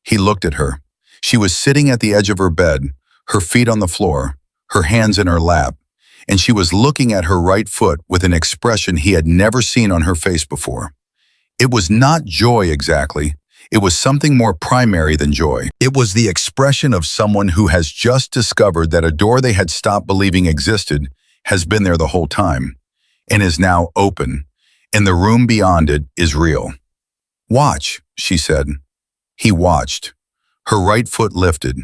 He looked at her. She was sitting at the edge of her bed, her feet on the floor, her hands in her lap, and she was looking at her right foot with an expression he had never seen on her face before. It was not joy exactly. It was something more primary than joy. It was the expression of someone who has just discovered that a door they had stopped believing existed has been there the whole time, and is now open, and the room beyond it is real. "Watch," she said. He watched. Her right foot lifted,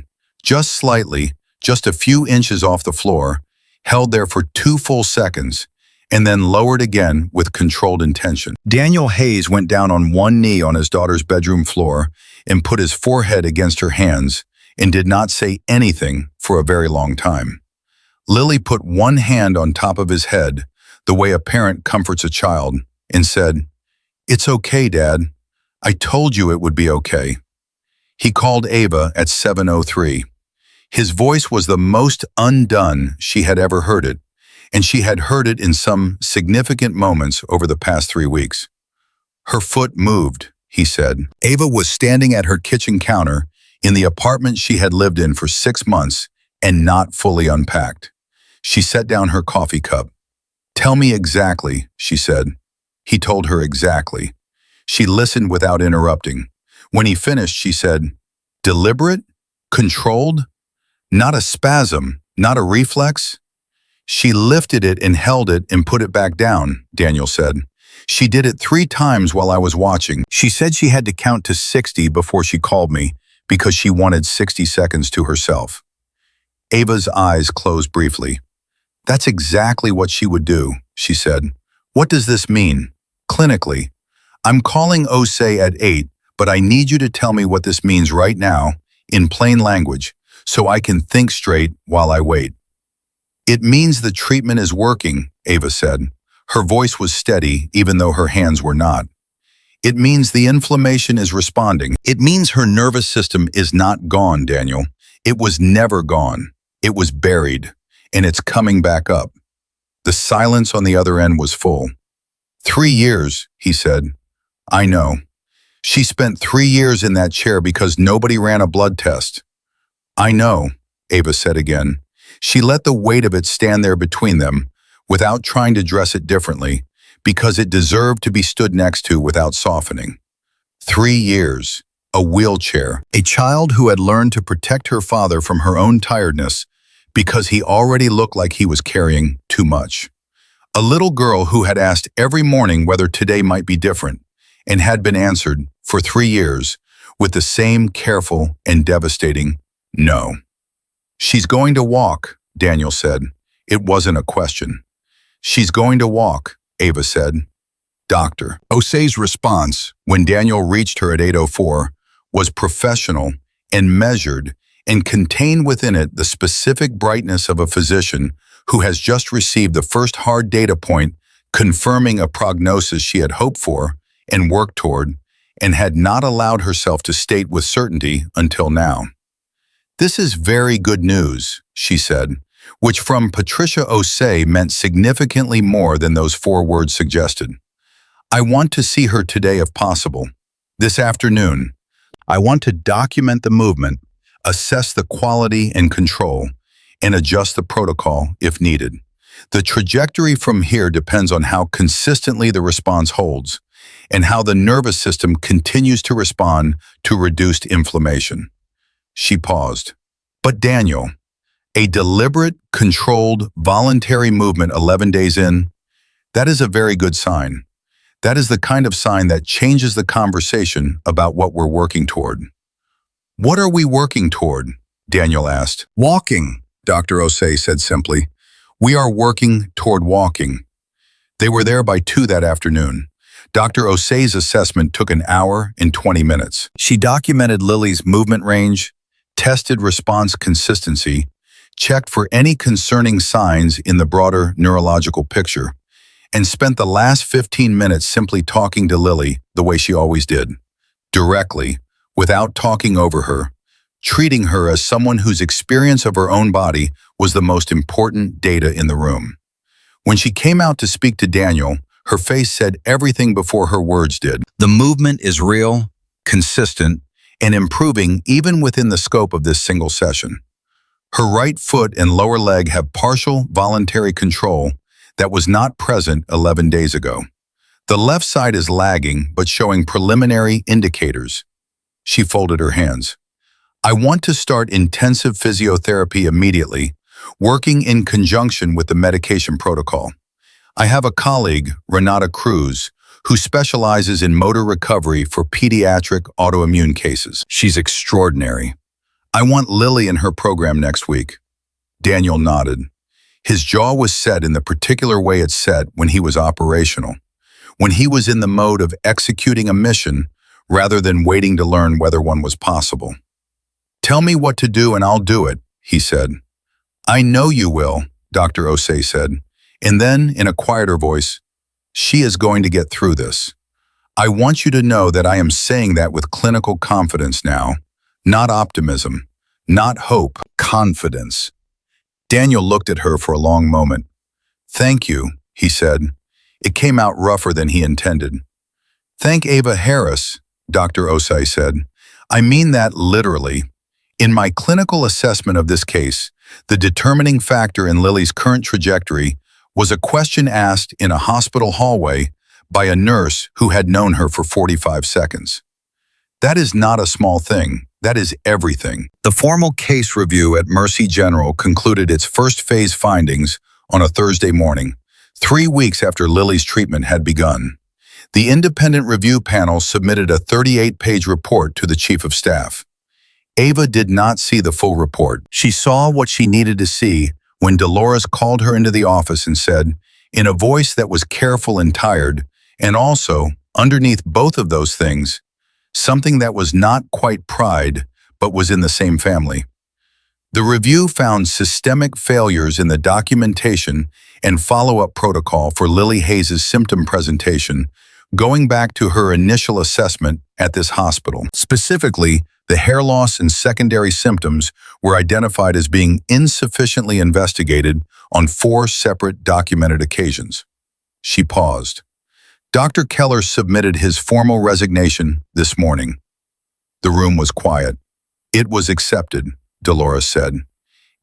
just slightly, just a few inches off the floor, held there for 2 full seconds, and then lowered again with controlled intention. Daniel Hayes went down on one knee on his daughter's bedroom floor and put his forehead against her hands and did not say anything for a very long time. Lily put one hand on top of his head, the way a parent comforts a child, and said, "It's okay, Dad. I told you it would be okay." He called Ava at 7:03. His voice was the most undone she had ever heard it, and she had heard it in some significant moments over the past 3 weeks. Her foot moved, he said. Ava was standing at her kitchen counter in the apartment she had lived in for 6 months and not fully unpacked. She set down her coffee cup. "Tell me exactly," she said. He told her exactly. She listened without interrupting. When he finished, she said, "Deliberate? Controlled? Not a spasm, not a reflex?" "She lifted it and held it and put it back down," Daniel said. "She did it 3 times while I was watching. She said she had to count to 60 before she called me because she wanted 60 seconds to herself." Ava's eyes closed briefly. "That's exactly what she would do," she said. "What does this mean? Clinically, I'm calling OSE at 8, but I need you to tell me what this means right now, in plain language, so I can think straight while I wait." "It means the treatment is working," Ava said. Her voice was steady, even though her hands were not. "It means the inflammation is responding. It means her nervous system is not gone, Daniel. It was never gone. It was buried, and it's coming back up." The silence on the other end was full. 3 years, he said. "I know. She spent 3 years in that chair because nobody ran a blood test." "I know," Ava said again. She let the weight of it stand there between them, without trying to dress it differently, because it deserved to be stood next to without softening. 3 years, a wheelchair, a child who had learned to protect her father from her own tiredness because he already looked like he was carrying too much. A little girl who had asked every morning whether today might be different, and had been answered, for 3 years, with the same careful and devastating no. "She's going to walk," Daniel said. It wasn't a question. "She's going to walk," Ava said. "Doctor." Ose's response, when Daniel reached her at 8:04, was professional and measured and contained within it the specific brightness of a physician who has just received the first hard data point confirming a prognosis she had hoped for and worked toward and had not allowed herself to state with certainty until now. "This is very good news," she said, which from Patricia Ose meant significantly more than those 4 words suggested. "I want to see her today if possible. This afternoon. I want to document the movement, assess the quality and control, and adjust the protocol if needed. The trajectory from here depends on how consistently the response holds and how the nervous system continues to respond to reduced inflammation." She paused. "But Daniel, a deliberate, controlled, voluntary movement 11 days in, that is a very good sign. That is the kind of sign that changes the conversation about what we're working toward." "What are we working toward?" Daniel asked. "Walking," Dr. Ose said simply. "We are working toward walking." They were there by 2 that afternoon. Dr. Ose's assessment took an hour and 20 minutes. She documented Lily's movement range, tested response consistency, checked for any concerning signs in the broader neurological picture, and spent the last 15 minutes simply talking to Lily the way she always did, directly, without talking over her, treating her as someone whose experience of her own body was the most important data in the room. When she came out to speak to Daniel, her face said everything before her words did. The movement is real, consistent, and improving even within the scope of this single session. Her right foot and lower leg have partial voluntary control that was not present 11 days ago. The left side is lagging but showing preliminary indicators. She folded her hands. "I want to start intensive physiotherapy immediately, working in conjunction with the medication protocol. I have a colleague, Renata Cruz, who specializes in motor recovery for pediatric autoimmune cases. She's extraordinary. I want Lily in her program next week." Daniel nodded. His jaw was set in the particular way it's set when he was operational, when he was in the mode of executing a mission rather than waiting to learn whether one was possible. "Tell me what to do and I'll do it," he said. "I know you will," Dr. Osei said. And then, in a quieter voice, "She is going to get through this. I want you to know that I am saying that with clinical confidence now, not optimism, not hope, confidence." Daniel looked at her for a long moment. "Thank you," he said. It came out rougher than he intended. "Thank Ava Harris," Dr. Osei said. "I mean that literally. In my clinical assessment of this case, the determining factor in Lily's current trajectory was a question asked in a hospital hallway by a nurse who had known her for 45 seconds. That is not a small thing. That is everything." The formal case review at Mercy General concluded its first phase findings on a Thursday morning, 3 weeks after Lily's treatment had begun. The independent review panel submitted a 38-page report to the Chief of Staff. Ava did not see the full report. She saw what she needed to see when Dolores called her into the office and said, in a voice that was careful and tired, and also, underneath both of those things, something that was not quite pride, but was in the same family. The review found systemic failures in the documentation and follow-up protocol for Lily Hayes' symptom presentation, going back to her initial assessment at this hospital. Specifically, the hair loss and secondary symptoms were identified as being insufficiently investigated on 4 separate documented occasions. She paused. Dr. Keller submitted his formal resignation this morning. The room was quiet. "It was accepted," Dolores said.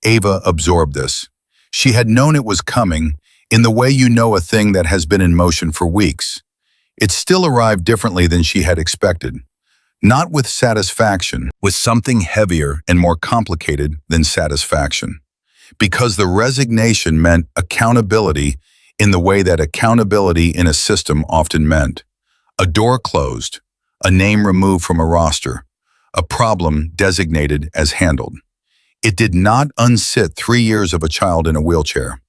Ava absorbed this. She had known it was coming, in the way you know a thing that has been in motion for weeks. It still arrived differently than she had expected. Not with satisfaction, with something heavier and more complicated than satisfaction. Because the resignation meant accountability in the way that accountability in a system often meant. A door closed, a name removed from a roster, a problem designated as handled. It did not unsit 3 years of a child in a wheelchair.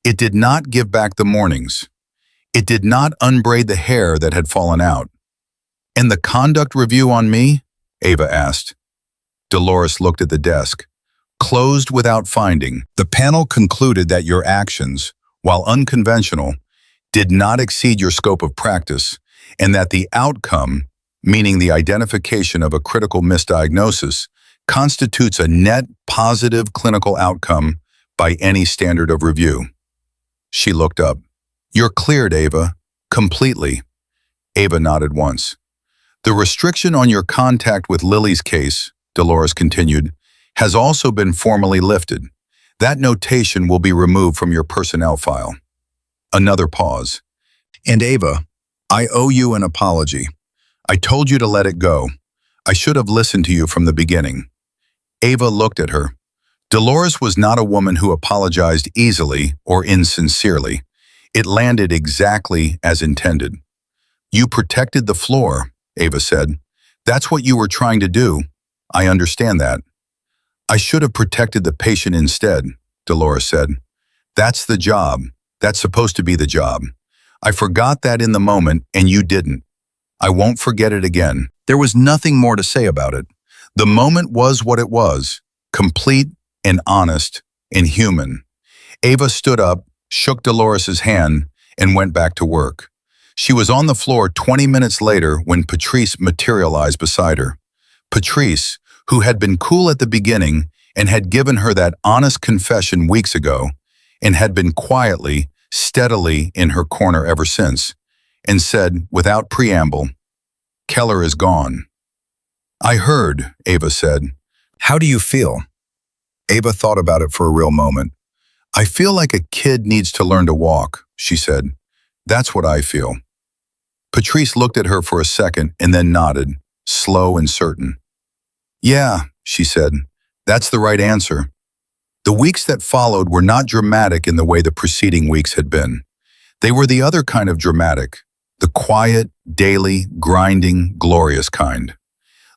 It did not give back the mornings. It did not unbraid the hair that had fallen out. "And the conduct review on me?" Ava asked. Dolores looked at the desk. "Closed without finding. The panel concluded that your actions, while unconventional, did not exceed your scope of practice, and that the outcome, meaning the identification of a critical misdiagnosis, constitutes a net positive clinical outcome by any standard of review." She looked up. "You're cleared, Ava. Completely." Ava nodded once. "The restriction on your contact with Lily's case," Dolores continued, "has also been formally lifted. That notation will be removed from your personnel file." Another pause. "And Ava, I owe you an apology. I told you to let it go. I should have listened to you from the beginning." Ava looked at her. Dolores was not a woman who apologized easily or insincerely. It landed exactly as intended. "You protected the floor," Ava said. "That's what you were trying to do. I understand that." "I should have protected the patient instead," Dolores said. "That's the job. That's supposed to be the job. I forgot that in the moment, and you didn't. I won't forget it again." There was nothing more to say about it. The moment was what it was, complete and honest and human. Ava stood up, shook Dolores' hand, and went back to work. She was on the floor 20 minutes later when Patrice materialized beside her. Patrice, who had been cool at the beginning and had given her that honest confession weeks ago, and had been quietly, steadily in her corner ever since, and said, without preamble, "Keller is gone." "I heard," Ava said. "How do you feel?" Ava thought about it for a real moment. "I feel like a kid needs to learn to walk," she said. "That's what I feel." Patrice looked at her for a second and then nodded, slow and certain. "Yeah," she said, "that's the right answer." The weeks that followed were not dramatic in the way the preceding weeks had been. They were the other kind of dramatic, the quiet, daily, grinding, glorious kind.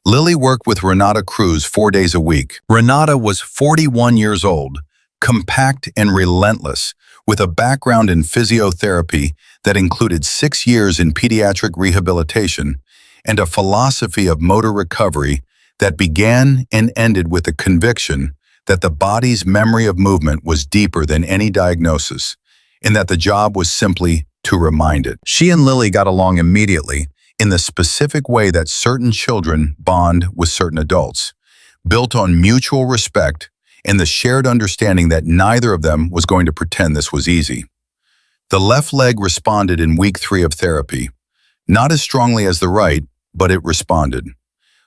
Lily worked with Renata Cruz 4 days a week. Renata was 41 years old, compact and relentless, with a background in physiotherapy that included 6 years in pediatric rehabilitation and a philosophy of motor recovery that began and ended with the conviction that the body's memory of movement was deeper than any diagnosis, and that the job was simply to remind it. She and Lily got along immediately in the specific way that certain children bond with certain adults, built on mutual respect and the shared understanding that neither of them was going to pretend this was easy. The left leg responded in week 3 of therapy, not as strongly as the right, but it responded.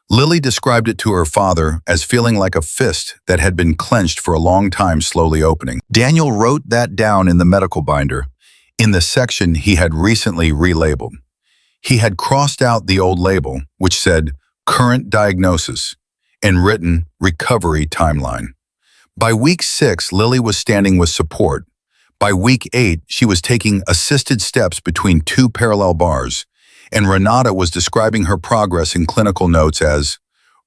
Lily described it to her father as feeling like a fist that had been clenched for a long time slowly opening. Daniel wrote that down in the medical binder, in the section he had recently relabeled. He had crossed out the old label, which said current diagnosis, and written recovery timeline. By week 6, Lily was standing with support. By week 8, she was taking assisted steps between 2 parallel bars, and Renata was describing her progress in clinical notes as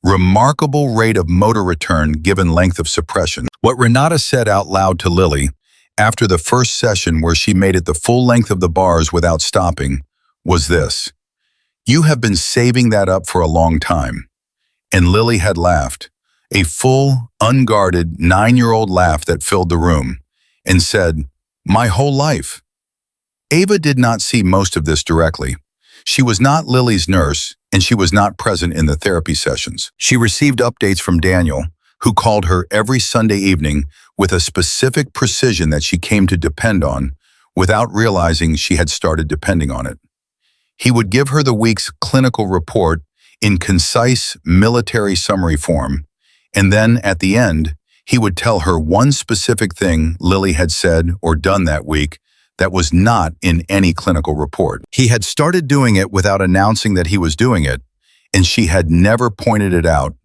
remarkable rate of motor return given length of suppression. What Renata said out loud to Lily, after the first session where she made it the full length of the bars without stopping, was this: "You have been saving that up for a long time." And Lily had laughed, a full, unguarded 9-year-old laugh that filled the room, and said, "My whole life." Ava did not see most of this directly. She was not Lily's nurse, and she was not present in the therapy sessions. She received updates from Daniel, who called her every Sunday evening with a specific precision that she came to depend on, without realizing she had started depending on it. He would give her the week's clinical report in concise military summary form, and then at the end, he would tell her one specific thing Lily had said or done that week that was not in any clinical report. He had started doing it without announcing that he was doing it, and she had never pointed it out,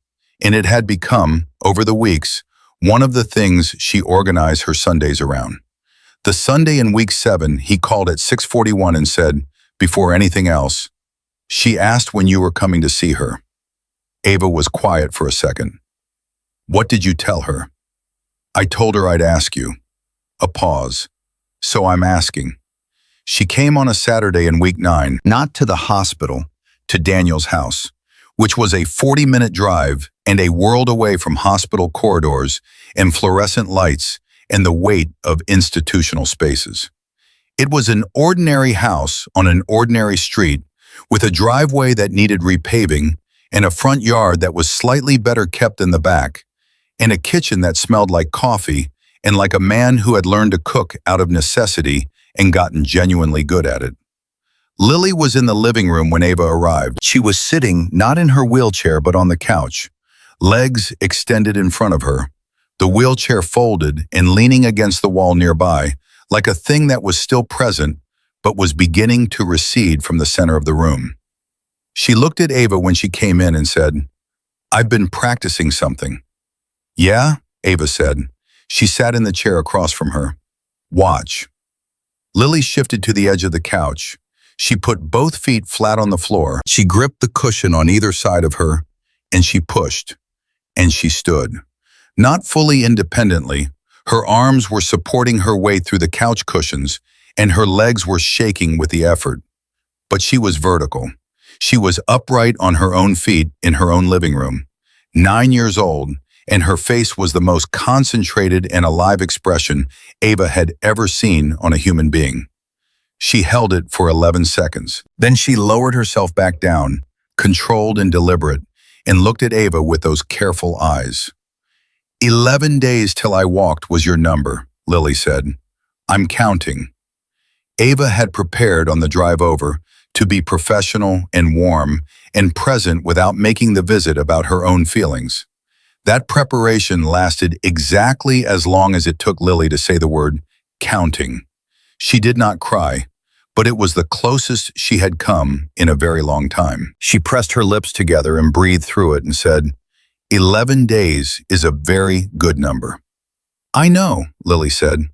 and it had become, over the weeks, one of the things she organized her Sundays around. The Sunday in week 7, he called at 6:41 and said, before anything else, "She asked when you were coming to see her." Ava was quiet for a second. "What did you tell her?" "I told her I'd ask you." A pause. "So I'm asking." She came on a Saturday in week 9, not to the hospital, to Daniel's house, which was a 40-minute drive and a world away from hospital corridors and fluorescent lights and the weight of institutional spaces. It was an ordinary house on an ordinary street with a driveway that needed repaving and a front yard that was slightly better kept than the back, and a kitchen that smelled like coffee and like a man who had learned to cook out of necessity and gotten genuinely good at it. Lily was in the living room when Ava arrived. She was sitting not in her wheelchair but on the couch, legs extended in front of her, the wheelchair folded and leaning against the wall nearby, like a thing that was still present but was beginning to recede from the center of the room. She looked at Ava when she came in and said, "I've been practicing something." "Yeah?" Ava said. She sat in the chair across from her. "Watch." Lily shifted to the edge of the couch. She put both feet flat on the floor. She gripped the cushion on either side of her, and she pushed, and she stood. Not fully independently, her arms were supporting her weight through the couch cushions, and her legs were shaking with the effort. But she was vertical. She was upright on her own feet in her own living room, 9 years old, and her face was the most concentrated and alive expression Ava had ever seen on a human being. She held it for 11 seconds. Then she lowered herself back down, controlled and deliberate, and looked at Ava with those careful eyes. 11 days till I walked was your number, Lily said. I'm counting. Ava had prepared on the drive over to be professional and warm and present without making the visit about her own feelings. That preparation lasted exactly as long as it took Lily to say the word counting. She did not cry, but it was the closest she had come in a very long time. She pressed her lips together and breathed through it and said, 11 days is a very good number. I know, Lily said.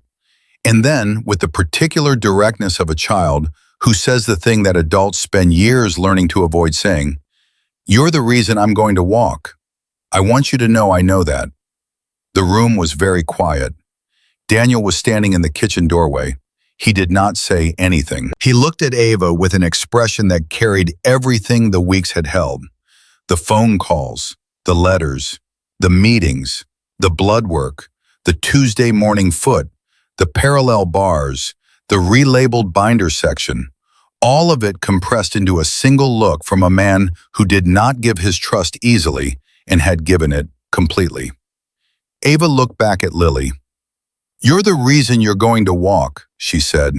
And then, with the particular directness of a child who says the thing that adults spend years learning to avoid saying, you're the reason I'm going to walk. I want you to know I know that. The room was very quiet. Daniel was standing in the kitchen doorway. He did not say anything. He looked at Ava with an expression that carried everything the weeks had held. The phone calls, the letters, the meetings, the blood work, the Tuesday morning foot, the parallel bars, the relabeled binder section, all of it compressed into a single look from a man who did not give his trust easily and had given it completely. Ava looked back at Lily. "You're the reason you're going to walk," she said.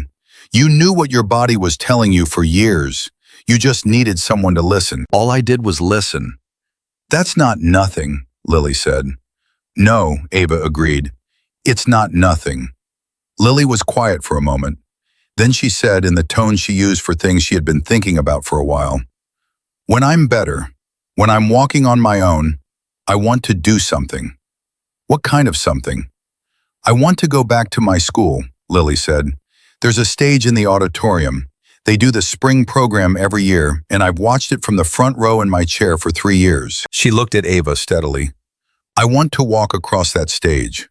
"You knew what your body was telling you for years. You just needed someone to listen." All I did was listen. "That's not nothing," Lily said. "No," Ava agreed. "It's not nothing." Lily was quiet for a moment. Then she said in the tone she used for things she had been thinking about for a while, "When I'm better, when I'm walking on my own, I want to do something." "What kind of something?" "I want to go back to my school," Lily said. "There's a stage in the auditorium. They do the spring program every year, and I've watched it from the front row in my chair for 3 years." She looked at Ava steadily. "I want to walk across that stage."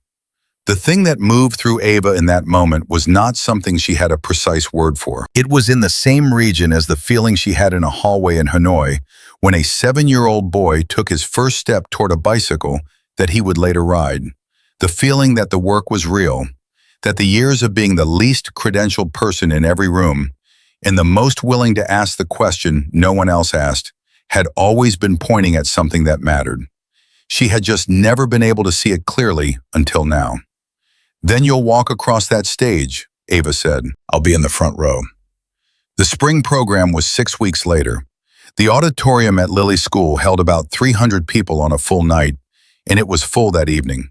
The thing that moved through Ava in that moment was not something she had a precise word for. It was in the same region as the feeling she had in a hallway in Hanoi when a 7-year-old boy took his first step toward a bicycle that he would later ride. The feeling that the work was real, that the years of being the least credentialed person in every room, and the most willing to ask the question no one else asked, had always been pointing at something that mattered. She had just never been able to see it clearly until now. "Then you'll walk across that stage," Ava said. "I'll be in the front row." The spring program was 6 weeks later. The auditorium at Lily's school held about 300 people on a full night, and it was full that evening.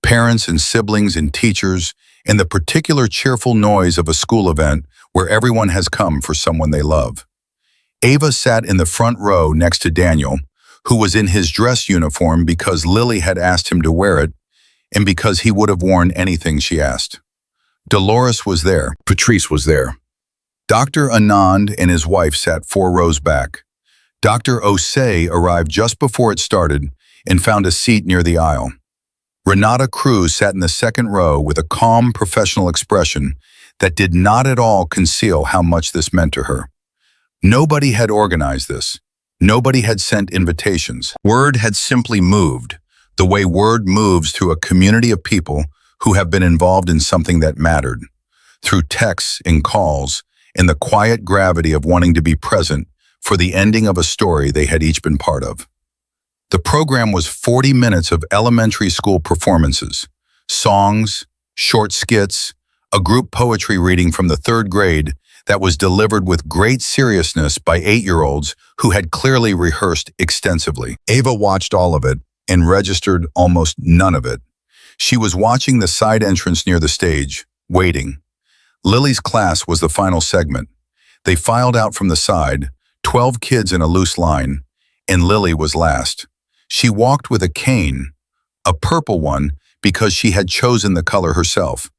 Parents and siblings and teachers, and the particular cheerful noise of a school event where everyone has come for someone they love. Ava sat in the front row next to Daniel, who was in his dress uniform because Lily had asked him to wear it, and because he would have worn anything she asked. Dolores was there. Patrice was there. Dr. Anand and his wife sat 4 rows back. Dr. Osei arrived just before it started and found a seat near the aisle. Renata Cruz sat in the second row with a calm, professional expression that did not at all conceal how much this meant to her. Nobody had organized this. Nobody had sent invitations. Word had simply moved, the way word moves through a community of people who have been involved in something that mattered, through texts and calls, and the quiet gravity of wanting to be present for the ending of a story they had each been part of. The program was 40 minutes of elementary school performances, songs, short skits, a group poetry reading from the 3rd grade that was delivered with great seriousness by 8-year-olds who had clearly rehearsed extensively. Ava watched all of it and registered almost none of it. She was watching the side entrance near the stage, waiting. Lily's class was the final segment. They filed out from the side, 12 kids in a loose line, and Lily was last. She walked with a cane, a purple one because she had chosen the color herself,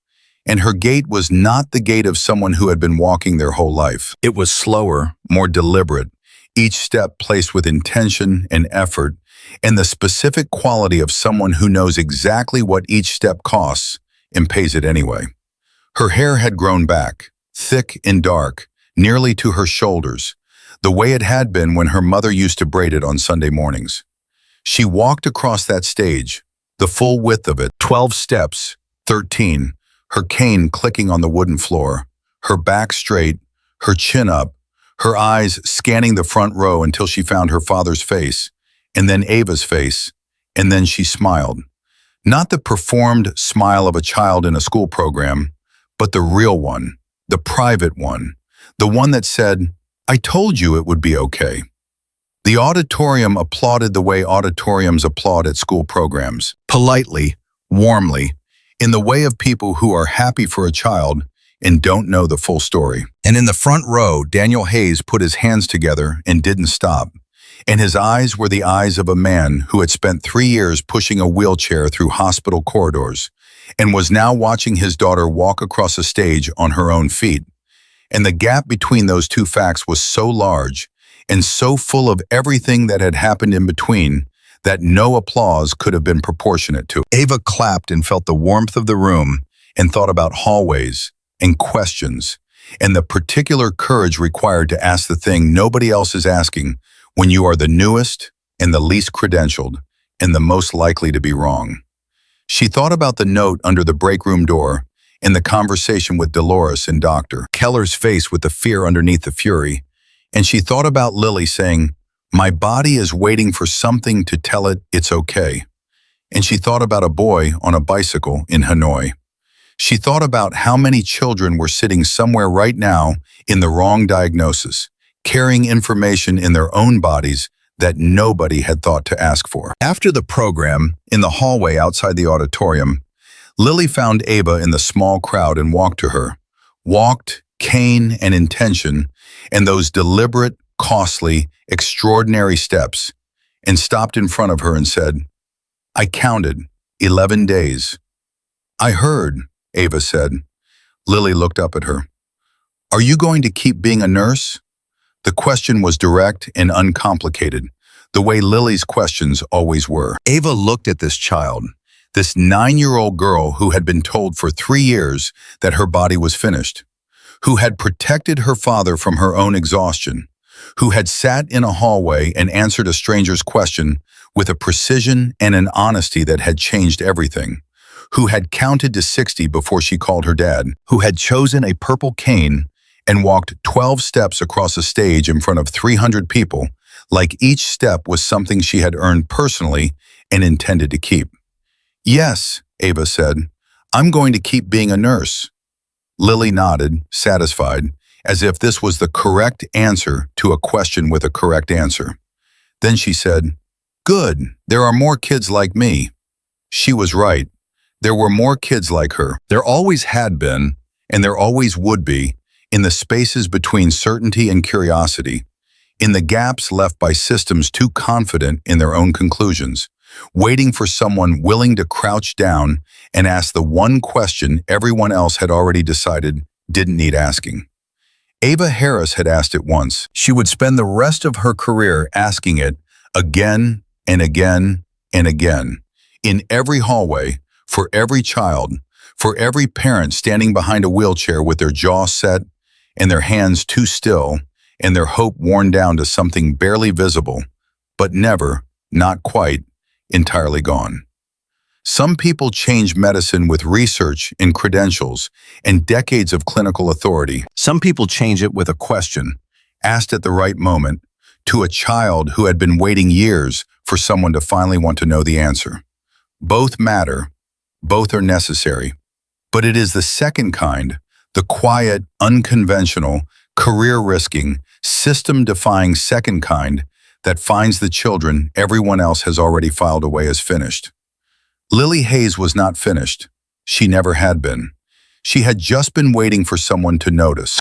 and her gait was not the gait of someone who had been walking their whole life. It was slower, more deliberate, each step placed with intention and effort, and the specific quality of someone who knows exactly what each step costs and pays it anyway. Her hair had grown back, thick and dark, nearly to her shoulders, the way it had been when her mother used to braid it on Sunday mornings. She walked across that stage, the full width of it, 12 steps, 13, her cane clicking on the wooden floor, her back straight, her chin up, her eyes scanning the front row until she found her father's face, and then Ava's face, and then she smiled. Not the performed smile of a child in a school program, but the real one, the private one, the one that said, "I told you it would be okay." The auditorium applauded the way auditoriums applaud at school programs, politely, warmly, in the way of people who are happy for a child and don't know the full story. And in the front row, Daniel Hayes put his hands together and didn't stop. And his eyes were the eyes of a man who had spent 3 years pushing a wheelchair through hospital corridors and was now watching his daughter walk across a stage on her own feet. And the gap between those two facts was so large and so full of everything that had happened in between that no applause could have been proportionate to it. Ava clapped and felt the warmth of the room and thought about hallways and questions and the particular courage required to ask the thing nobody else is asking when you are the newest and the least credentialed and the most likely to be wrong. She thought about the note under the break room door and the conversation with Dolores and Dr. Keller's face with the fear underneath the fury, and she thought about Lily saying, "My body is waiting for something to tell it it's okay." And she thought about a boy on a bicycle in Hanoi. She thought about how many children were sitting somewhere right now in the wrong diagnosis, carrying information in their own bodies that nobody had thought to ask for. After the program, in the hallway outside the auditorium, Lily found Ava in the small crowd and walked to her. Walked, cane and intention, and those deliberate, costly, extraordinary steps, and stopped in front of her and said, "I counted 11 days. "I heard," Ava said. Lily looked up at her. "Are you going to keep being a nurse?" The question was direct and uncomplicated, the way Lily's questions always were. Ava looked at this child, this 9-year-old girl who had been told for 3 years that her body was finished, who had protected her father from her own exhaustion, who had sat in a hallway and answered a stranger's question with a precision and an honesty that had changed everything, who had counted to 60 before she called her dad, who had chosen a purple cane and walked 12 steps across a stage in front of 300 people, like each step was something she had earned personally and intended to keep. "Yes," Ava said, "I'm going to keep being a nurse." Lily nodded, satisfied, as if this was the correct answer to a question with a correct answer. Then she said, "Good, there are more kids like me." She was right. There were more kids like her. There always had been, and there always would be, in the spaces between certainty and curiosity, in the gaps left by systems too confident in their own conclusions, waiting for someone willing to crouch down and ask the one question everyone else had already decided didn't need asking. Ava Harris had asked it once. She would spend the rest of her career asking it again and again and again, in every hallway, for every child, for every parent standing behind a wheelchair with their jaw set and their hands too still and their hope worn down to something barely visible, but never, not quite, entirely gone. Some people change medicine with research and credentials and decades of clinical authority. Some people change it with a question, asked at the right moment, to a child who had been waiting years for someone to finally want to know the answer. Both matter, both are necessary, but it is the second kind, the quiet, unconventional, career-risking, system-defying second kind that finds the children everyone else has already filed away as finished. Lily Hayes was not finished. She never had been. She had just been waiting for someone to notice.